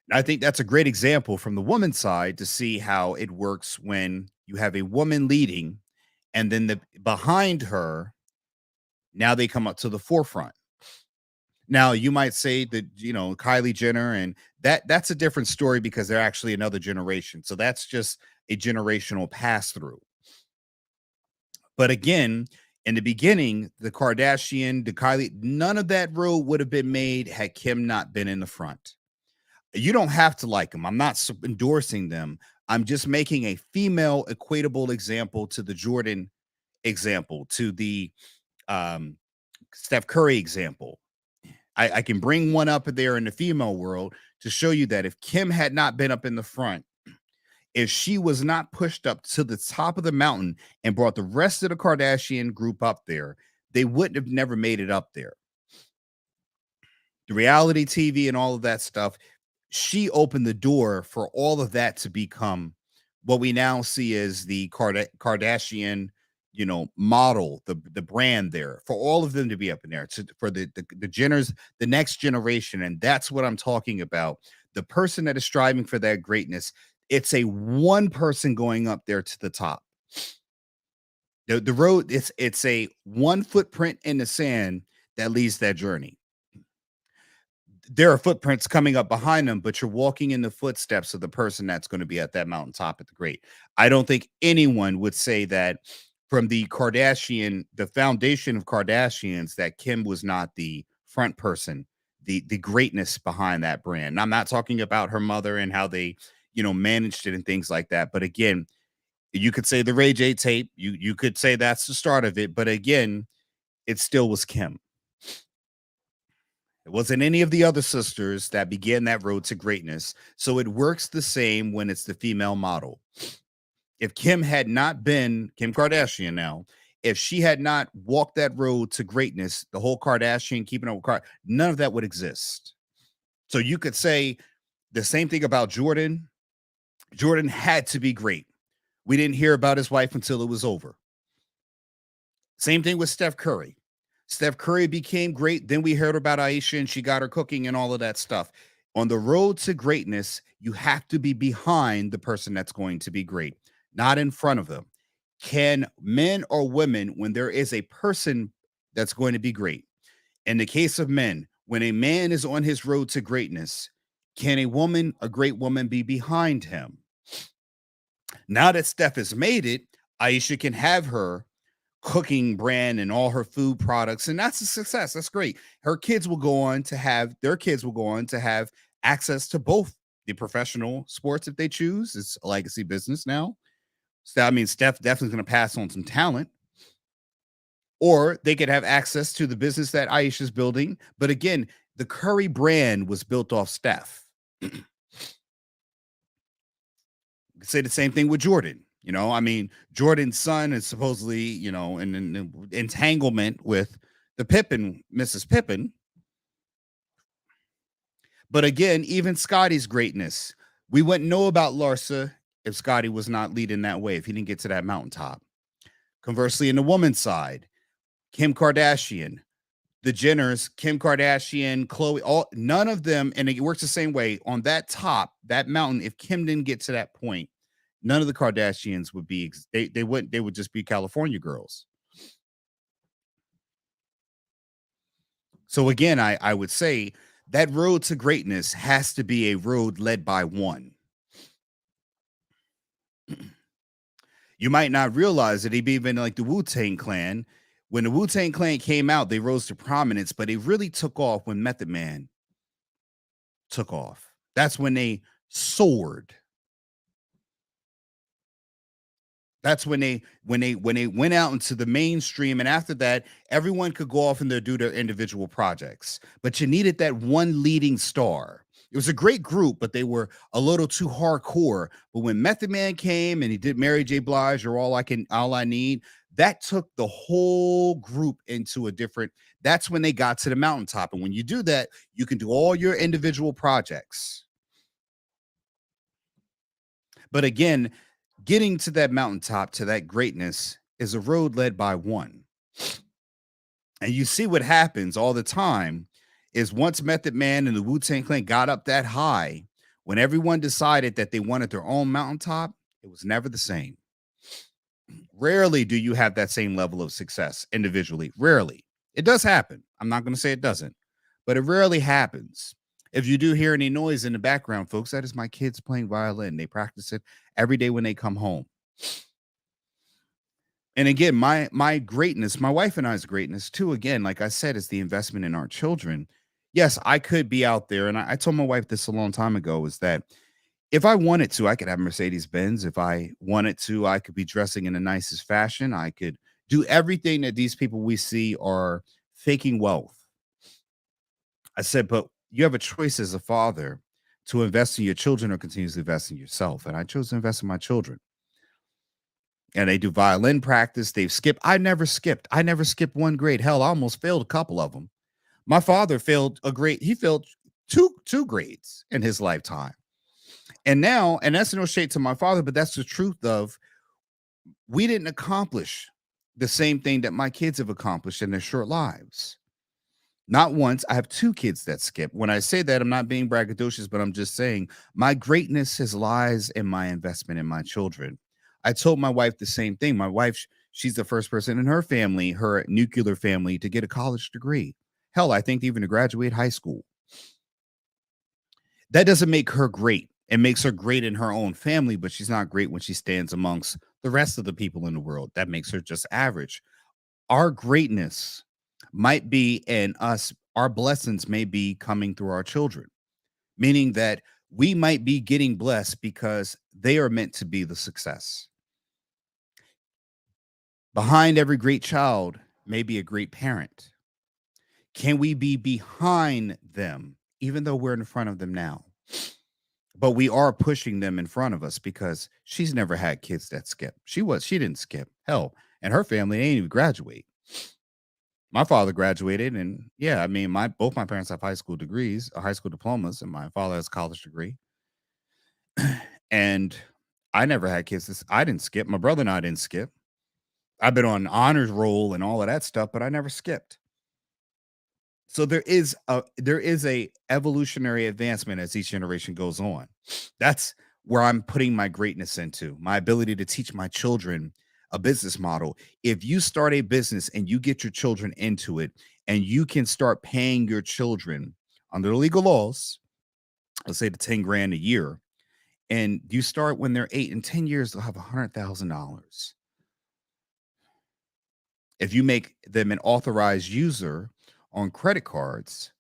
And I think that's a great example from the woman's side to see how it works when you have a woman leading and then the behind her, now they come up to the forefront. Now you might say that, Kylie Jenner, and that's a different story because they're actually another generation. So that's just a generational pass through. But again, in the beginning, the Kardashian, the Kylie, none of that road would have been made had Kim not been in the front. You don't have to like them. I'm not endorsing them. I'm just making a female equatable example to the Jordan example, to the Steph Curry example. I can bring one up there in the female world to show you that if Kim had not been up in the front, if she was not pushed up to the top of the mountain and brought the rest of the Kardashian group up there, they wouldn't have never made it up there. The reality TV and all of that stuff, she opened the door for all of that to become what we now see as the Kardashian, model, the brand there, for all of them to be up in there, for the Jenners, the next generation. And that's what I'm talking about. The person that is striving for that greatness, it's a one person going up there to the top. The road, it's a one footprint in the sand that leads that journey. There are footprints coming up behind them, but you're walking in the footsteps of the person that's going to be at that mountaintop at the great. I don't think anyone would say that from the foundation of Kardashians, that Kim was not the front person, the greatness behind that brand. And I'm not talking about her mother and how they, managed it and things like that. But again, you could say the Ray J tape, you could say that's the start of it. But again, it still was Kim. It wasn't any of the other sisters that began that road to greatness. So it works the same when it's the female model. If Kim had not been Kim Kardashian now, if she had not walked that road to greatness, the whole Kardashian keeping up with none of that would exist. So you could say the same thing about Jordan. Jordan had to be great. We didn't hear about his wife until it was over. Same thing with Steph Curry. Steph Curry became great. Then we heard about Aisha and she got her cooking and all of that stuff. On the road to greatness, you have to be behind the person that's going to be great, not in front of them. Can men or women, when there is a person that's going to be great, in the case of men, when a man is on his road to greatness, can a great woman, be behind him? Now that Steph has made it, Aisha can have her cooking brand and all her food products, and that's a success. That's great. Her kids will go on to have their kids will go on to have access to both the professional sports if they choose. It's a legacy business now. So I mean, Steph definitely going to pass on some talent, or they could have access to the business that Aisha's building. But again, the Curry brand was built off Steph. Say the same thing with Jordan. You know, I mean, Jordan's son is supposedly, you know, in an entanglement with the Pippen, Mrs. Pippen. But again, even Scotty's greatness, we wouldn't know about Larsa if Scotty was not leading that way, if he didn't get to that mountaintop. Conversely, in the woman's side, Kim Kardashian, the Jenners, Kim Kardashian, Khloe, all none of them, and it works the same way on that top, that mountain. If Kim didn't get to that point, none of the Kardashians would be they wouldn't, they would just be California girls. So again, I would say that road to greatness has to be a road led by one. You might not realize that even like the Wu-Tang Clan, when the Wu-Tang Clan came out, they rose to prominence, but they really took off when Method Man took off. That's when they soared. That's when they went out into the mainstream, and after that, everyone could go off and do their individual projects. But you needed that one leading star. It was a great group, but they were a little too hardcore. But when Method Man came and he did Mary J. Blige or All I Need, that took the whole group into a different. That's when they got to the mountaintop. And when you do that, you can do all your individual projects. But again, getting to that mountaintop, to that greatness, is a road led by one. And you see what happens all the time is once Method Man and the Wu-Tang Clan got up that high, when everyone decided that they wanted their own mountaintop, it was never the same. Rarely do you have that same level of success individually. Rarely. It does happen. I'm not going to say it doesn't, but it rarely happens. If you do hear any noise in the background, folks, that is my kids playing violin. They practice it every day when they come home. And again, my greatness, my wife and I's greatness too, again, like I said, is the investment in our children. Yes, I could be out there, and I told my wife this a long time ago, is that if I wanted to, I could have Mercedes Benz. If I wanted to, I could be dressing in the nicest fashion. I could do everything that these people we see are faking wealth. I said, but you have a choice as a father to invest in your children or continue to invest in yourself. And I chose to invest in my children. And they do violin practice. They've skipped. I never skipped. I never skipped one grade. Hell, I almost failed a couple of them. My father failed a grade. He failed two grades in his lifetime. And now, and that's no shade to my father, but that's the truth of we didn't accomplish the same thing that my kids have accomplished in their short lives. Not once. I have two kids that skip. When I say that, I'm not being braggadocious, but I'm just saying my greatness lies in my investment in my children. I told my wife the same thing. My wife, she's the first person in her family, her nuclear family, to get a college degree. Hell, I think even to graduate high school. That doesn't make her great. It makes her great in her own family, but she's not great when she stands amongst the rest of the people in the world. That makes her just average. Our greatness might be in us, our blessings may be coming through our children, meaning that we might be getting blessed because they are meant to be the success. Behind every great child may be a great parent. Can we be behind them, even though we're in front of them now? But we are pushing them in front of us because she's never had kids that skip. She didn't skip. Hell, and her family, they didn't even graduate. My father graduated, and yeah, I mean, both my parents have high school degrees, high school diplomas, and my father has a college degree. And I never had kids. I didn't skip. My brother and I didn't skip. I've been on honors roll and all of that stuff, but I never skipped. So there is a evolutionary advancement as each generation goes on. That's where I'm putting my greatness into, my ability to teach my children a business model. If you start a business and you get your children into it, and you can start paying your children under the legal laws, let's say the 10 grand a year, and you start when they're 8, in 10 years, they'll have $100,000. If you make them an authorized user on credit cards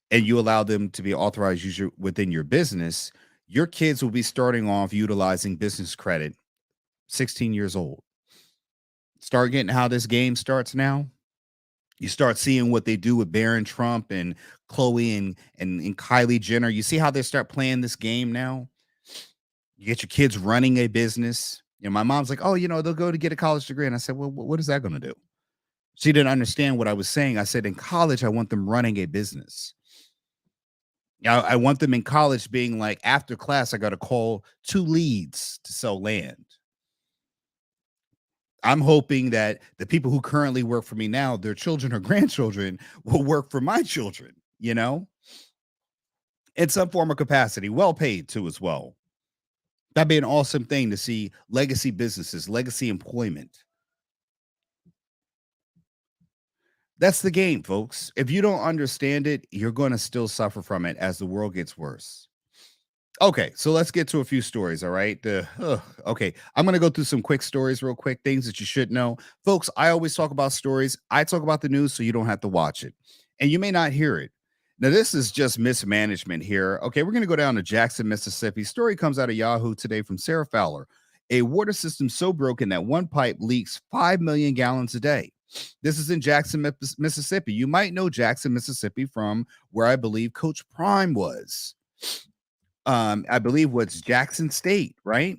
and you allow them to be an authorized user within your business, your kids will be starting off utilizing business credit 16 years old. Start getting how this game starts now. You start seeing what they do with Barron Trump and Chloe and Kylie Jenner. You see how they start playing this game now? You get your kids running a business. My mom's like, oh, they'll go to get a college degree. And I said, well, what is that going to do? She didn't understand what I was saying. I said, in college, I want them running a business. I want them in college being like, after class, I got to call 2 leads to sell land. I'm hoping that the people who currently work for me now, their children or grandchildren, will work for my children, in some form or capacity, well paid too, as well. That'd be an awesome thing to see legacy businesses, legacy employment. That's the game, folks. If you don't understand it, you're going to still suffer from it as the world gets worse. Okay, so let's get to a few stories, all right? Okay, I'm going to go through some quick stories real quick, things that you should know. Folks, I always talk about stories. I talk about the news so you don't have to watch it. And you may not hear it. Now, this is just mismanagement here. Okay, we're going to go down to Jackson, Mississippi. Story comes out of Yahoo today from Sarah Fowler. A water system so broken that one pipe leaks 5 million gallons a day. This is in Jackson, Mississippi. You might know Jackson, Mississippi from where I believe Coach Prime was. I believe what's Jackson State, right?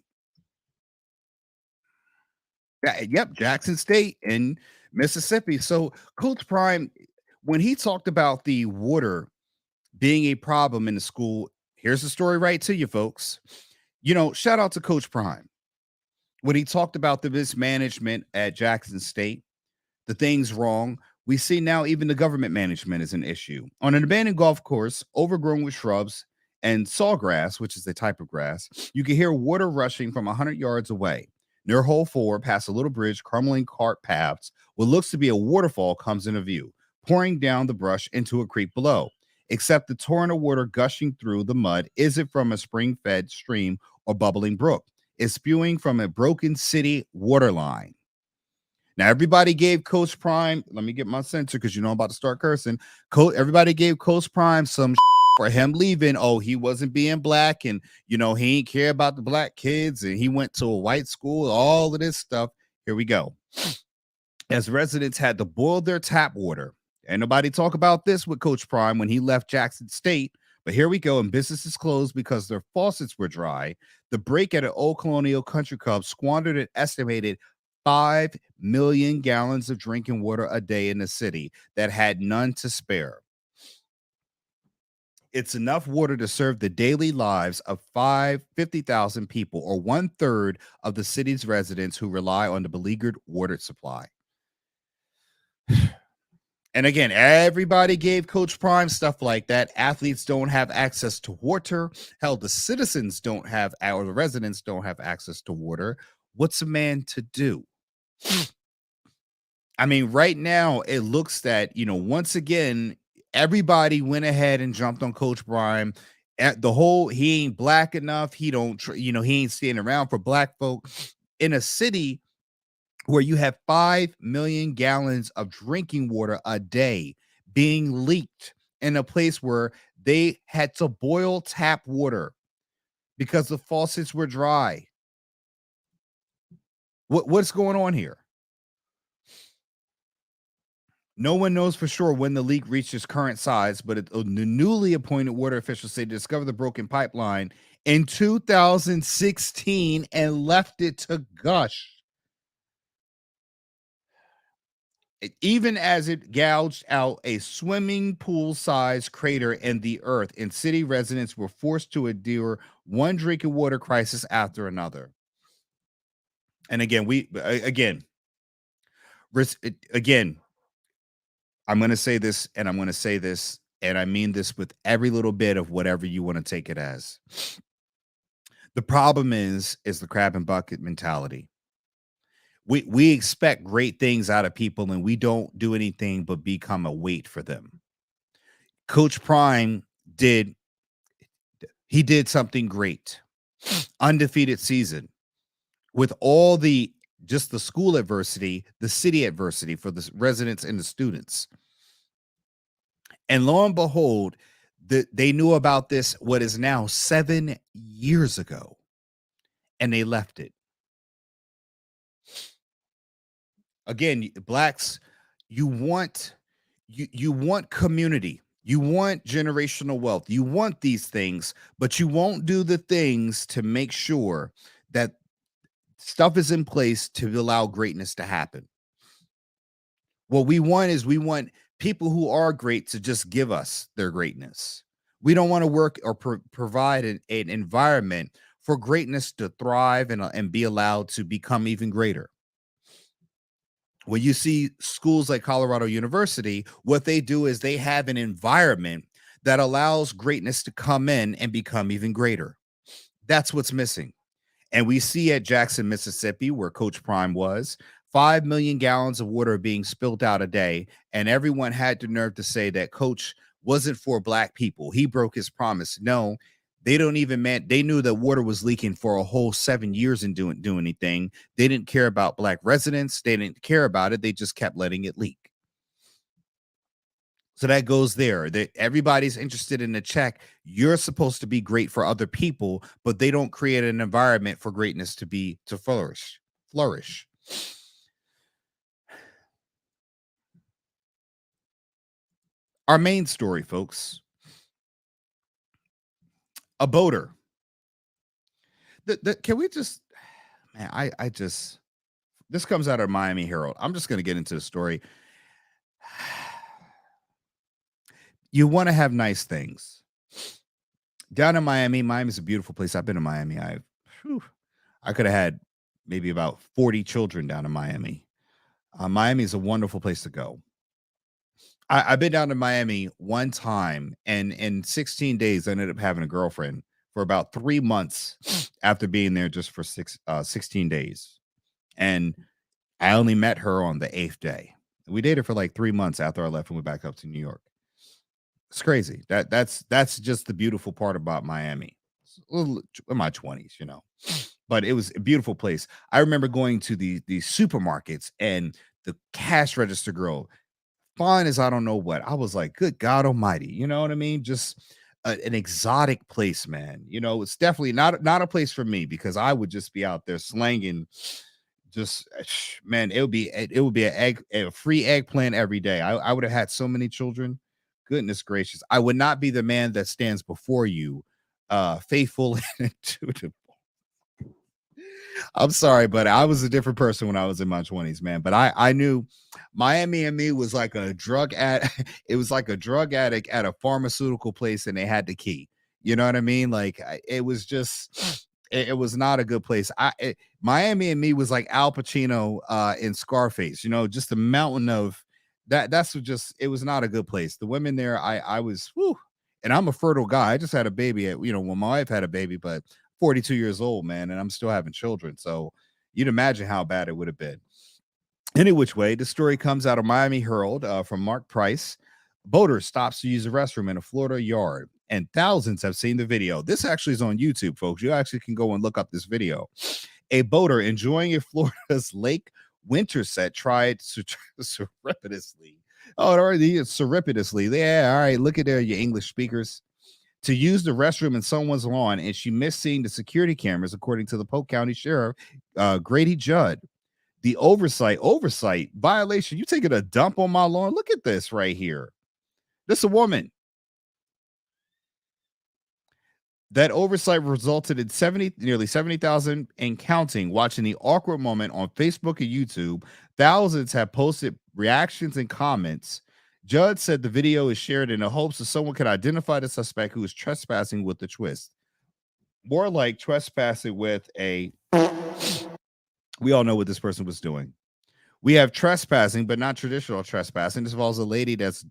Yep, Jackson State in Mississippi. So Coach Prime, when he talked about the water being a problem in the school, here's the story right to you, folks. Shout out to Coach Prime. When he talked about the mismanagement at Jackson State, the things wrong, we see now even the government management is an issue. On an abandoned golf course, overgrown with shrubs and sawgrass, which is a type of grass, you can hear water rushing from 100 yards away. Near hole 4, past a little bridge, crumbling cart paths, what looks to be a waterfall comes into view, pouring down the brush into a creek below. Except the torrent of water gushing through the mud isn't from a spring-fed stream or bubbling brook. It's spewing from a broken city water line. Now, everybody gave Coach Prime, let me get my censor because I'm about to start cursing. Everybody gave Coach Prime some for him leaving. Oh, he wasn't being black and, he ain't care about the black kids and he went to a white school, all of this stuff. Here we go. As residents had to boil their tap water. Ain't nobody talk about this with Coach Prime when he left Jackson State. But here we go. And businesses closed because their faucets were dry. The break at an old Colonial Country Club squandered an estimated 5 million gallons of drinking water a day in the city that had none to spare. It's enough water to serve the daily lives of 50,000 people, or 1/3 of the city's residents who rely on the beleaguered water supply. And again, everybody gave Coach Prime stuff like that. Athletes don't have access to water. Hell, the citizens don't have, or the residents don't have access to water. What's a man to do? I mean, right now, it looks that, once again, everybody went ahead and jumped on Coach Prime. At the whole, he ain't black enough. He don't, he ain't standing around for black folk in a city where you have 5 million gallons of drinking water a day being leaked in a place where they had to boil tap water because the faucets were dry. What's going on here? No one knows for sure when the leak reached its current size, but the newly appointed water officials say they discovered the broken pipeline in 2016 and left it to gush. Even as it gouged out a swimming pool-sized crater in the earth, and city residents were forced to endure one drinking water crisis after another. And again, I'm going to say this, and I'm going to say this, and I mean this with every little bit of whatever you want to take it as. The problem is the crab and bucket mentality. We expect great things out of people, and we don't do anything but become a weight for them. Coach Prime did something great. Undefeated season with all the just the school adversity, the city adversity for the residents and the students. And lo and behold, they knew about this, what is now 7 years ago, and they left it. Again, blacks, you want you want community, you want generational wealth, you want these things, but you won't do the things to make sure that stuff is in place to allow greatness to happen. What we want people who are great to just give us their greatness. We don't want to work or provide an environment for greatness to thrive and be allowed to become even greater. When you see schools like Colorado University, what they do is they have an environment that allows greatness to come in and become even greater. That's what's missing. And we see at Jackson, Mississippi, where Coach Prime was, 5 million gallons of water being spilled out a day. And everyone had the nerve to say that Coach wasn't for black people. He broke his promise. No, they don't even they knew that water was leaking for a whole 7 years and didn't do anything. They didn't care about black residents. They didn't care about it. They just kept letting it leak. So that goes there. That everybody's interested in the check. You're supposed to be great for other people, but they don't create an environment for greatness to flourish. Our main story, folks. A boater. Can we just, man, I just, this comes out of Miami Herald. I'm just going to get into the story. You want to have nice things. Down in Miami, Miami's a beautiful place. I've been to Miami. I could have had maybe about 40 children down in Miami. Miami is a wonderful place to go. I've been down to Miami one time, and in 16 days, I ended up having a girlfriend for about 3 months after being there just for 16 days. And I only met her on the 8th day. We dated for like 3 months after I left and went back up to New York. It's crazy. That's just the beautiful part about Miami. In my 20s, you know. But it was a beautiful place. I remember going to the supermarkets, and the cash register girl, fine as I don't know what. I was like, good God Almighty, you know what I mean? Just an exotic place, man. You know, it's definitely not a place for me, because I would just be out there slanging. Just man, it would be a free eggplant every day. I would have had so many children. Goodness gracious, I would not be the man that stands before you, faithful and intuitive. I'm sorry, but I was a different person when I was in my 20s, man. But I knew Miami and me was like a drug addict. It was like a drug addict at a pharmaceutical place, and they had the key. You know what I mean? Like it was just, it was not a good place. Miami and me was like Al Pacino in Scarface. You know, just a mountain of that. That's just, it was not a good place. The women there, I was, whew, and I'm a fertile guy. I just had a baby at, you know, when my wife had a baby, but 42 years old, man, and I'm still having children. So you'd imagine how bad it would have been. Any which way, the story comes out of Miami Herald from Mark Price. Boater stops to use a restroom in a Florida yard, and thousands have seen the video. This actually is on YouTube, folks. You actually can go and look up this video. A boater enjoying a Florida's Lake Winterset tried surreptitiously. Oh, already surreptitiously. Yeah, all right. Look at there, you English speakers. To use the restroom in someone's lawn, and she missed seeing the security cameras, according to the Polk County Sheriff, Grady Judd. The oversight violation. You taking a dump on my lawn? Look at this right here. This is a woman. That oversight resulted in nearly 70,000 and counting watching the awkward moment on Facebook and YouTube. Thousands have posted reactions and comments. Judd said the video is shared in the hopes that someone could identify the suspect who is trespassing with the twist. More like trespassing with a... We all know what this person was doing. We have trespassing, but not traditional trespassing. This involves a lady that's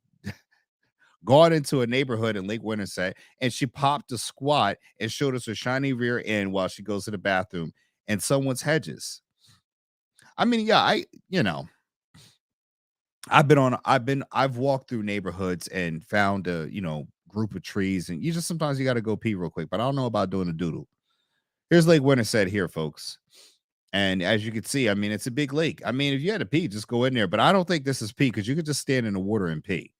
gone into a neighborhood in Lake Winterset, and she popped a squat and showed us her shiny rear end while she goes to the bathroom and someone's hedges. I mean, yeah, I've walked through neighborhoods and found a, group of trees, and sometimes you got to go pee real quick, but I don't know about doing a doodle. Here's Lake Winterset here, folks. And as you can see, I mean, it's a big lake. I mean, if you had to pee, just go in there. But I don't think this is pee because you could just stand in the water and pee.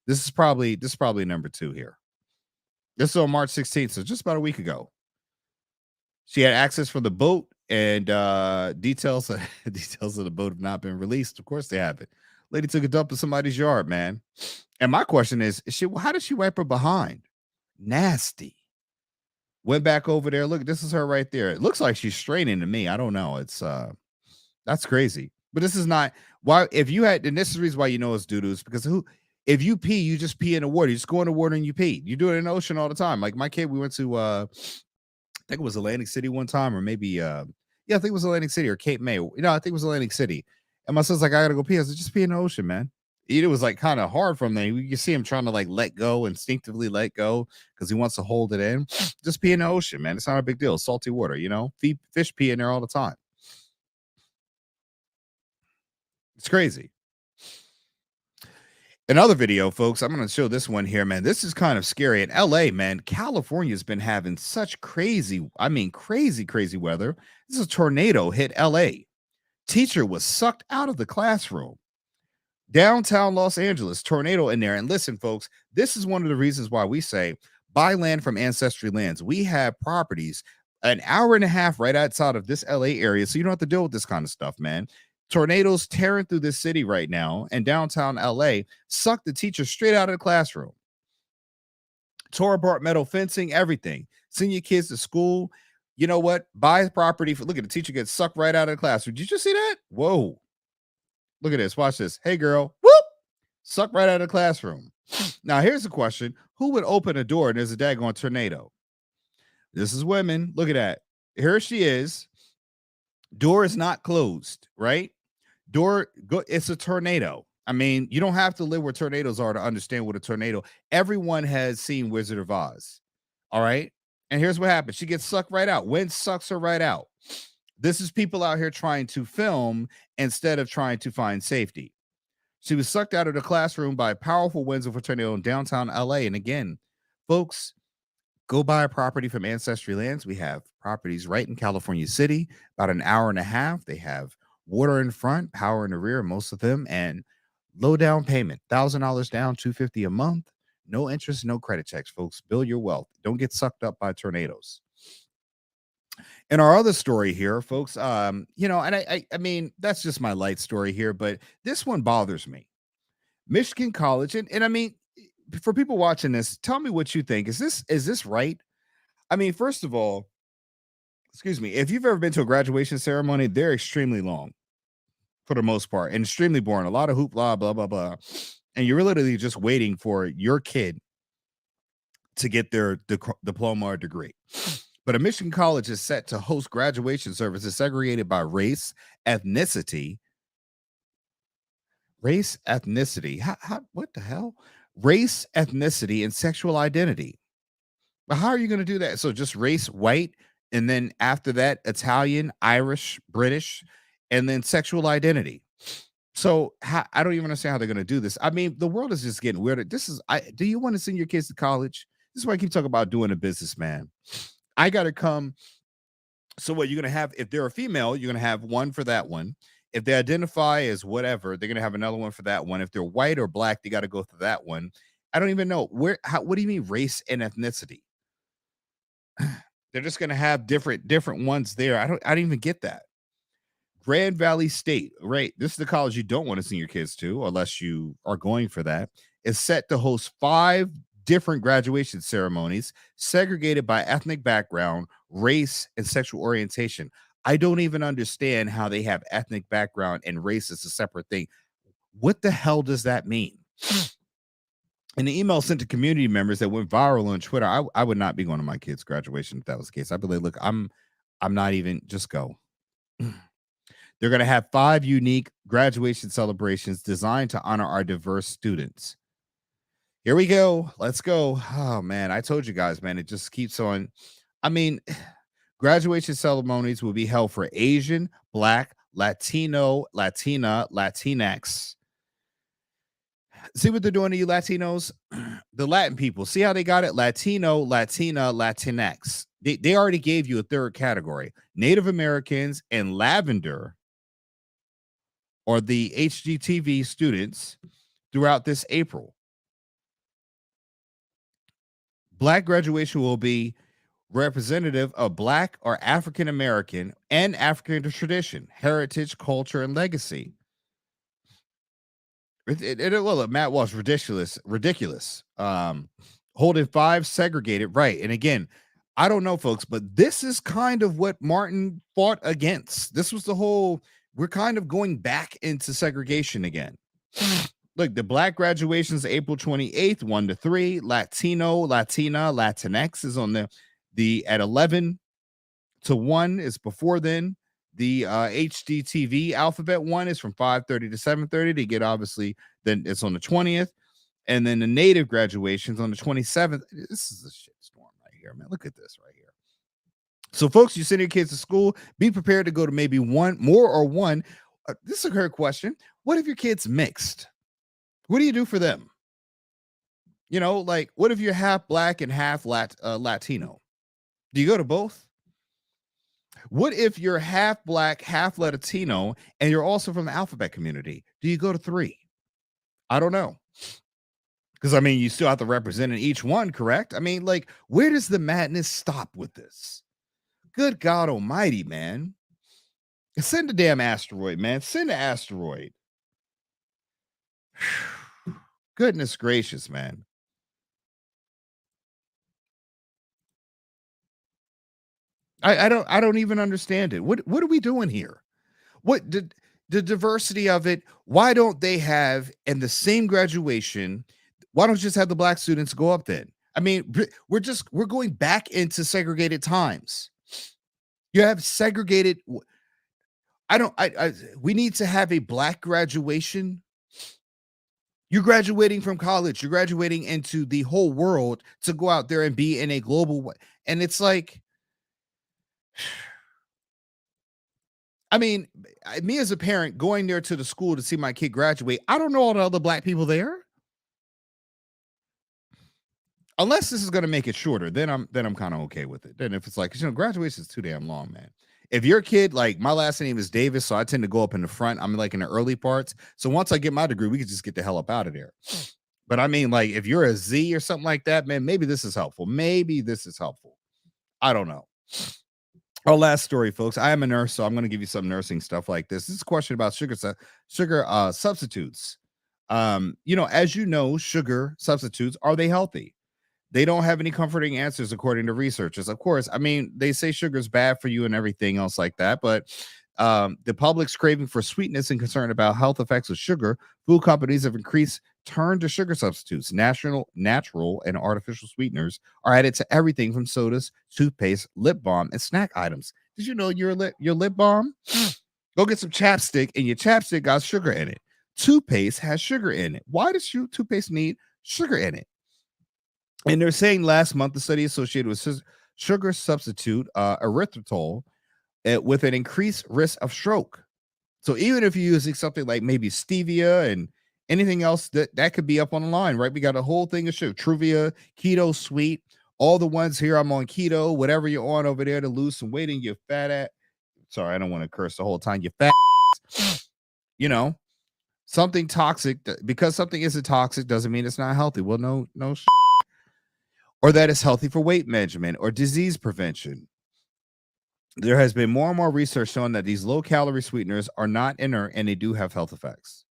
This is probably number 2 here. This is on March 16th, so just about a week ago. She had access for the boat, and details details of the boat have not been released. Of course they haven't. Lady took a dump in somebody's yard, man. And my question is how did she wipe her behind? Nasty. Went back over there. Look, this is her right there. It looks like she's straining to me. I don't know. It's that's crazy. But this is not why if you had, and this is the reason why you know it's doo-doos, because if you pee, you just pee in the water. You just go in the water and you pee. You do it in the ocean all the time. Like my kid, we went to I think it was Atlantic City one time, or maybe yeah, I think it was Atlantic City or Cape May. You know, I think it was Atlantic City. And my son's like, I gotta go pee. I said, just pee in the ocean, man. It was like kind of hard from there. You can see him trying to like let go, instinctively let go, because he wants to hold it in. Just pee in the ocean, man. It's not a big deal. Salty water, you know. Fish pee in there all the time. It's crazy. Another video, folks. I'm going to show this one here, man. This is kind of scary. In LA, man, California's been having such crazy weather. This is a tornado hit LA. Teacher was sucked out of the classroom. Downtown Los Angeles, tornado in there. And listen, folks, this is one of the reasons why we say buy land from ancestrylands. We have properties an hour and a half right outside of this LA area, so you don't have to deal with this kind of stuff, man. Tornadoes tearing through this city right now, and downtown LA sucked the teacher straight out of the classroom. Tore apart metal fencing, everything. Send your kids to school. You know what? Buy property. Look at the teacher get sucked right out of the classroom. Did you see that? Whoa. Look at this. Watch this. Hey, girl. Whoop. Sucked right out of the classroom. Now, here's the question. Who would open a door and there's a daggone tornado? This is women. Look at that. Here she is. Door is not closed, right? It's a tornado. I mean, you don't have to live where tornadoes are to understand what a tornado. Everyone has seen Wizard of Oz. All right. And here's what happens. She gets sucked right out. Wind sucks her right out. This is people out here trying to film instead of trying to find safety. She was sucked out of the classroom by powerful winds of a tornado in downtown LA. And again, folks, go buy a property from Ancestrylands. We have properties right in California City, about an hour and a half. They have water in front, power in the rear, most of them, and low down payment, $1,000 down, $250 a month. No interest, no credit checks, folks. Build your wealth. Don't get sucked up by tornadoes. And our other story here, folks, you know, and I mean, that's just my light story here, but this one bothers me. Michigan College, and I mean, for people watching this, tell me what you think. Is this right? I mean, first of all, excuse me, if you've ever been to a graduation ceremony, they're extremely long for the most part and extremely boring. A lot of hoopla, blah, blah, blah. And you're literally just waiting for your kid to get their diploma or degree. But a Michigan college is set to host graduation services segregated by race, ethnicity. What the hell? Race, ethnicity, and sexual identity. But how are you going to do that? So just race, white, and then after that, Italian, Irish, British, and then sexual identity. So I don't even understand how they're going to do this. I mean, the world is just getting weirder. Do you want to send your kids to college? This is why I keep talking about doing a business, man. I got to come. So what you're going to have, if they're a female, you're going to have one for that one. If they identify as whatever, they're going to have another one for that one. If they're white or black, they got to go through that one. I don't even know what do you mean race and ethnicity? They're just going to have different ones there. I don't even get that. Grand Valley State, right? This is the college you don't want to send your kids to unless you are going for that. Is set to host 5 different graduation ceremonies segregated by ethnic background, race, and sexual orientation. I don't even understand how they have ethnic background and race as a separate thing. What the hell does that mean? In the email sent to community members that went viral on Twitter, I would not be going to my kids' graduation if that was the case. I'd be like, look, I'm not even, just go. They're going to have 5 unique graduation celebrations designed to honor our diverse students. Here we go. Let's go. Oh, man. I told you guys, man, it just keeps on. I mean, graduation ceremonies will be held for Asian, Black, Latino, Latina, Latinx. See what they're doing to you Latinos? the Latin people. See how they got it? Latino, Latina, Latinx. They already gave you a third category. Native Americans and lavender are the HGTV students throughout this April. Black graduation will be representative of Black or African American and African tradition, heritage, culture, and legacy. Well, Matt Walsh, ridiculous. Holding 5 segregated, right? And again, I don't know, folks, but this is kind of what Martin fought against. This was the whole. We're kind of going back into segregation again. Look, the Black graduations April 28th, 1 to 3. Latino, Latina, Latinx is on the at 11 to 1 is before then. The HDTV alphabet one is from 5:30 to 7:30 to get, obviously, then it's on the 20th. And then the native graduations on the 27th. This is a shit storm right here, man. Look at this right here. So, folks, you send your kids to school, be prepared to go to maybe one more or one. This is a great question. What if your kid's mixed? What do you do for them? You know, like, what if you're half Black and half Latino? Do you go to both? What if you're half Black, half Latino, and you're also from the alphabet community? Do you go to 3? I don't know. Because, I mean, you still have to represent in each one, correct? I mean, like, where does the madness stop with this? Good God almighty, man. Send the damn asteroid, man. Send the asteroid. Goodness gracious, man. I don't even understand it. What are we doing here? What did the diversity of it? Why don't they have in the same graduation? Why don't you just have the Black students go up then? I mean, we're going back into segregated times. You have segregated. We need to have a Black graduation. You're graduating from college. You're graduating into the whole world to go out there and be in a global way. And it's like, I mean, me as a parent going there to the school to see my kid graduate, I don't know all the other Black people there. Unless this is going to make it shorter, then I'm kind of okay with it. Then if it's like, graduation is too damn long, man. If your kid, like, my last name is Davis, so I tend to go up in the front. I'm like in the early parts. So once I get my degree, we can just get the hell up out of there. But I mean, like, if you're a Z or something like that, man, maybe this is helpful. Maybe this is helpful. I don't know. Our last story, folks. I am a nurse, so I'm going to give you some nursing stuff like this. This is a question about sugar substitutes. As you know, sugar substitutes, are they healthy? They don't have any comforting answers, according to researchers. Of course, I mean, they say sugar is bad for you and everything else like that, but the public's craving for sweetness and concern about health effects of sugar, food companies have increased turn to sugar substitutes. Natural and artificial sweeteners are added to everything from sodas, toothpaste, lip balm, and snack items. Did you know your lip balm? Go get some chapstick, and your chapstick got sugar in it. Toothpaste has sugar in it. Why does toothpaste need sugar in it? And they're saying last month, the study associated with sugar substitute erythritol with an increased risk of stroke. So even if you're using something like maybe stevia and anything else, that could be up on the line, right? We got a whole thing of sugar, Truvia, keto, sweet, all the ones here. I'm on keto, whatever you're on over there to lose some weight and you're fat at. Sorry, I don't want to curse the whole time. You're fat. Something toxic, because something isn't toxic doesn't mean it's not healthy. Well, no. Or that it's healthy for weight management or disease prevention. There has been more and more research showing that these low-calorie sweeteners are not inert and they do have health effects.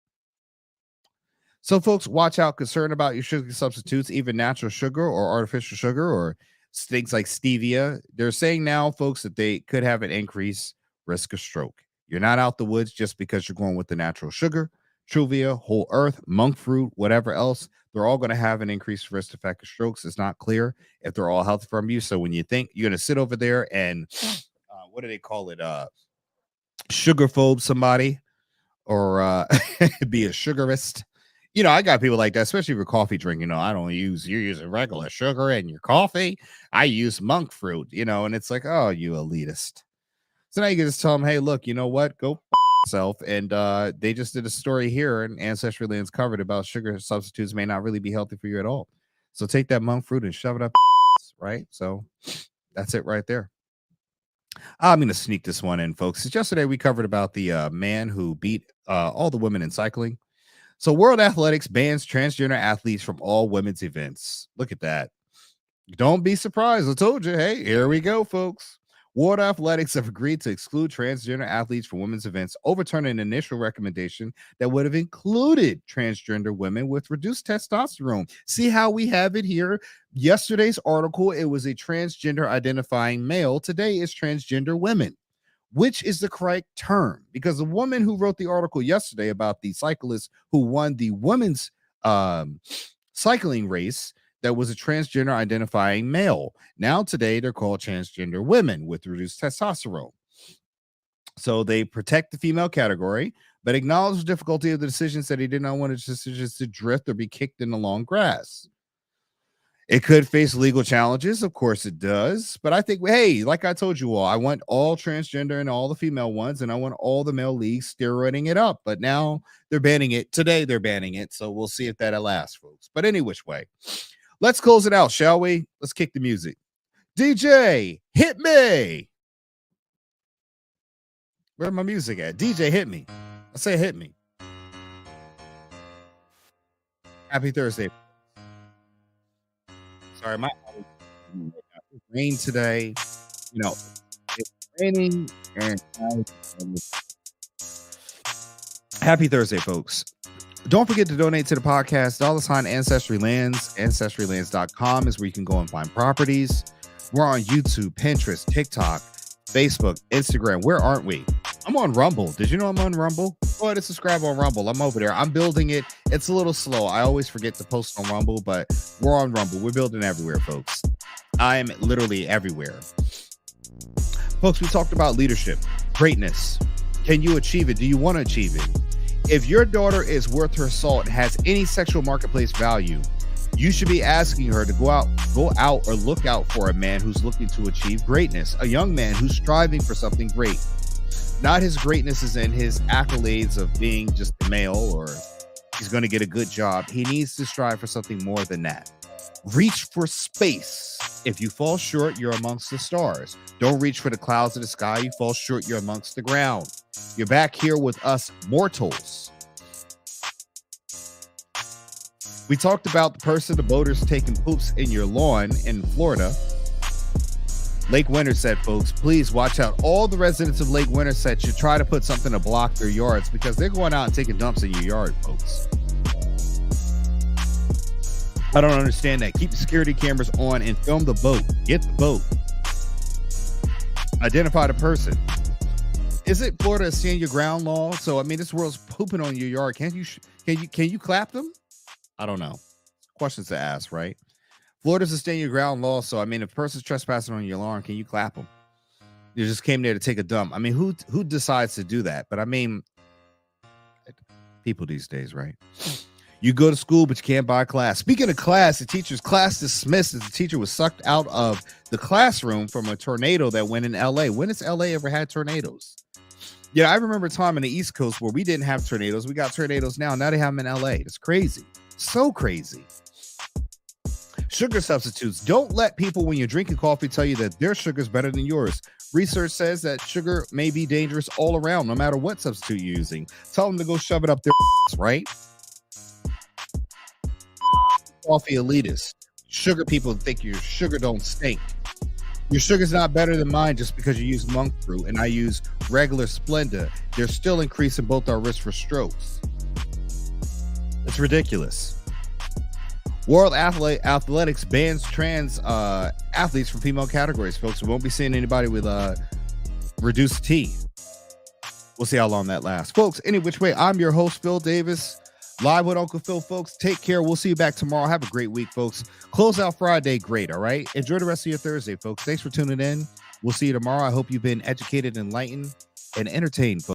So, folks, watch out. Concerned about your sugar substitutes, even natural sugar or artificial sugar or things like stevia. They're saying now, folks, that they could have an increased risk of stroke. You're not out the woods just because you're going with the natural sugar, Truvia, Whole Earth, monk fruit, whatever else. They're all going to have an increased risk effect of strokes. It's not clear if they're all healthy from you. So when you think you're going to sit over there and what do they call it? Sugarphobe somebody or be a sugarist. I got people like that, especially for coffee drinking. You're using regular sugar in your coffee. I use monk fruit, and it's like, oh, you elitist. So now you can just tell them, hey, look, you know what? Go yourself. And they just did a story here, and Ancestrylands covered about sugar substitutes may not really be healthy for you at all. So take that monk fruit and shove it up, right? So that's it right there. I'm going to sneak this one in, folks. Yesterday we covered about the man who beat all the women in cycling. So World Athletics bans transgender athletes from all women's events. Look at that. Don't be surprised. I told you. Hey, here we go, folks. World Athletics have agreed to exclude transgender athletes from women's events, overturning an initial recommendation that would have included transgender women with reduced testosterone. See how we have it here? Yesterday's article, it was a transgender identifying male. Today is transgender women. Which is the correct term? Because the woman who wrote the article yesterday about the cyclist who won the women's cycling race, that was a transgender identifying male. Now today they're called transgender women with reduced testosterone. So they protect the female category, but acknowledge the difficulty of the decision, said he did not want his decisions to drift or be kicked in the long grass. It could face legal challenges. Of course it does. But I think, hey, like I told you all, I want all transgender and all the female ones, and I want all the male leagues steroiding it up. But now they're banning it. Today they're banning it. So we'll see if that lasts, folks. But any which way, let's close it out, shall we? Let's kick the music. DJ, hit me. Where's my music at? DJ, hit me. I say hit me. Happy Thursday. Sorry, my rain today. You know, it's raining and happy Thursday, folks. Don't forget to donate to the podcast. $ Ancestry Lands. Ancestrylands.com is where you can go and find properties. We're on YouTube, Pinterest, TikTok, Facebook, Instagram. Where aren't we? I'm on Rumble. Did you know I'm on Rumble? Go ahead and subscribe on Rumble. I'm over there. I'm building it. It's a little slow. I always forget to post on Rumble, but we're on Rumble. We're building everywhere, folks. I am literally everywhere. Folks, we talked about leadership, greatness. Can you achieve it? Do you want to achieve it? If your daughter is worth her salt and has any sexual marketplace value, you should be asking her to go out or look out for a man who's looking to achieve greatness, a young man who's striving for something great. Not his greatness is in his accolades of being just a male or he's going to get a good job. He needs to strive for something more than that. Reach for space. If you fall short, you're amongst the stars. Don't reach for the clouds of the sky. You fall short, you're amongst the ground. You're back here with us mortals. We talked about the boaters taking poops in your lawn in Florida. Lake Winterset, folks, please watch out. All the residents of Lake Winterset should try to put something to block their yards because they're going out and taking dumps in your yard, folks. I don't understand that. Keep the security cameras on and film the boat. Get the boat. Identify the person. Is it Florida stand your ground law? So I mean, this world's pooping on your yard. Can you clap them? I don't know. Questions to ask, right? Florida's a stand your ground law. So I mean, if a person's trespassing on your lawn, can you clap them? You just came there to take a dump. I mean, who decides to do that? But I mean, people these days, right? You go to school, but you can't buy class. Speaking of class, the teacher's class dismissed as the teacher was sucked out of the classroom from a tornado that went in LA. When has LA ever had tornadoes? Yeah, I remember a time in the East Coast where we didn't have tornadoes. We got tornadoes now. Now they have them in LA. It's crazy. So crazy. Sugar substitutes. Don't let people, when you're drinking coffee, tell you that their sugar is better than yours. Research says that sugar may be dangerous all around, no matter what substitute you're using. Tell them to go shove it up their right? Coffee elitists. Sugar people think your sugar don't stink. Your sugar's not better than mine just because you use monk fruit and I use regular Splenda. They're still increasing both our risk for strokes. It's ridiculous. World Athletics bans trans athletes from female categories, folks. We won't be seeing anybody with reduced T. We'll see how long that lasts. Folks, any which way, I'm your host, Phil Davis. Live with Uncle Phil, folks. Take care. We'll see you back tomorrow. Have a great week, folks. Close out Friday great, all right? Enjoy the rest of your Thursday, folks. Thanks for tuning in. We'll see you tomorrow. I hope you've been educated, enlightened, and entertained, folks.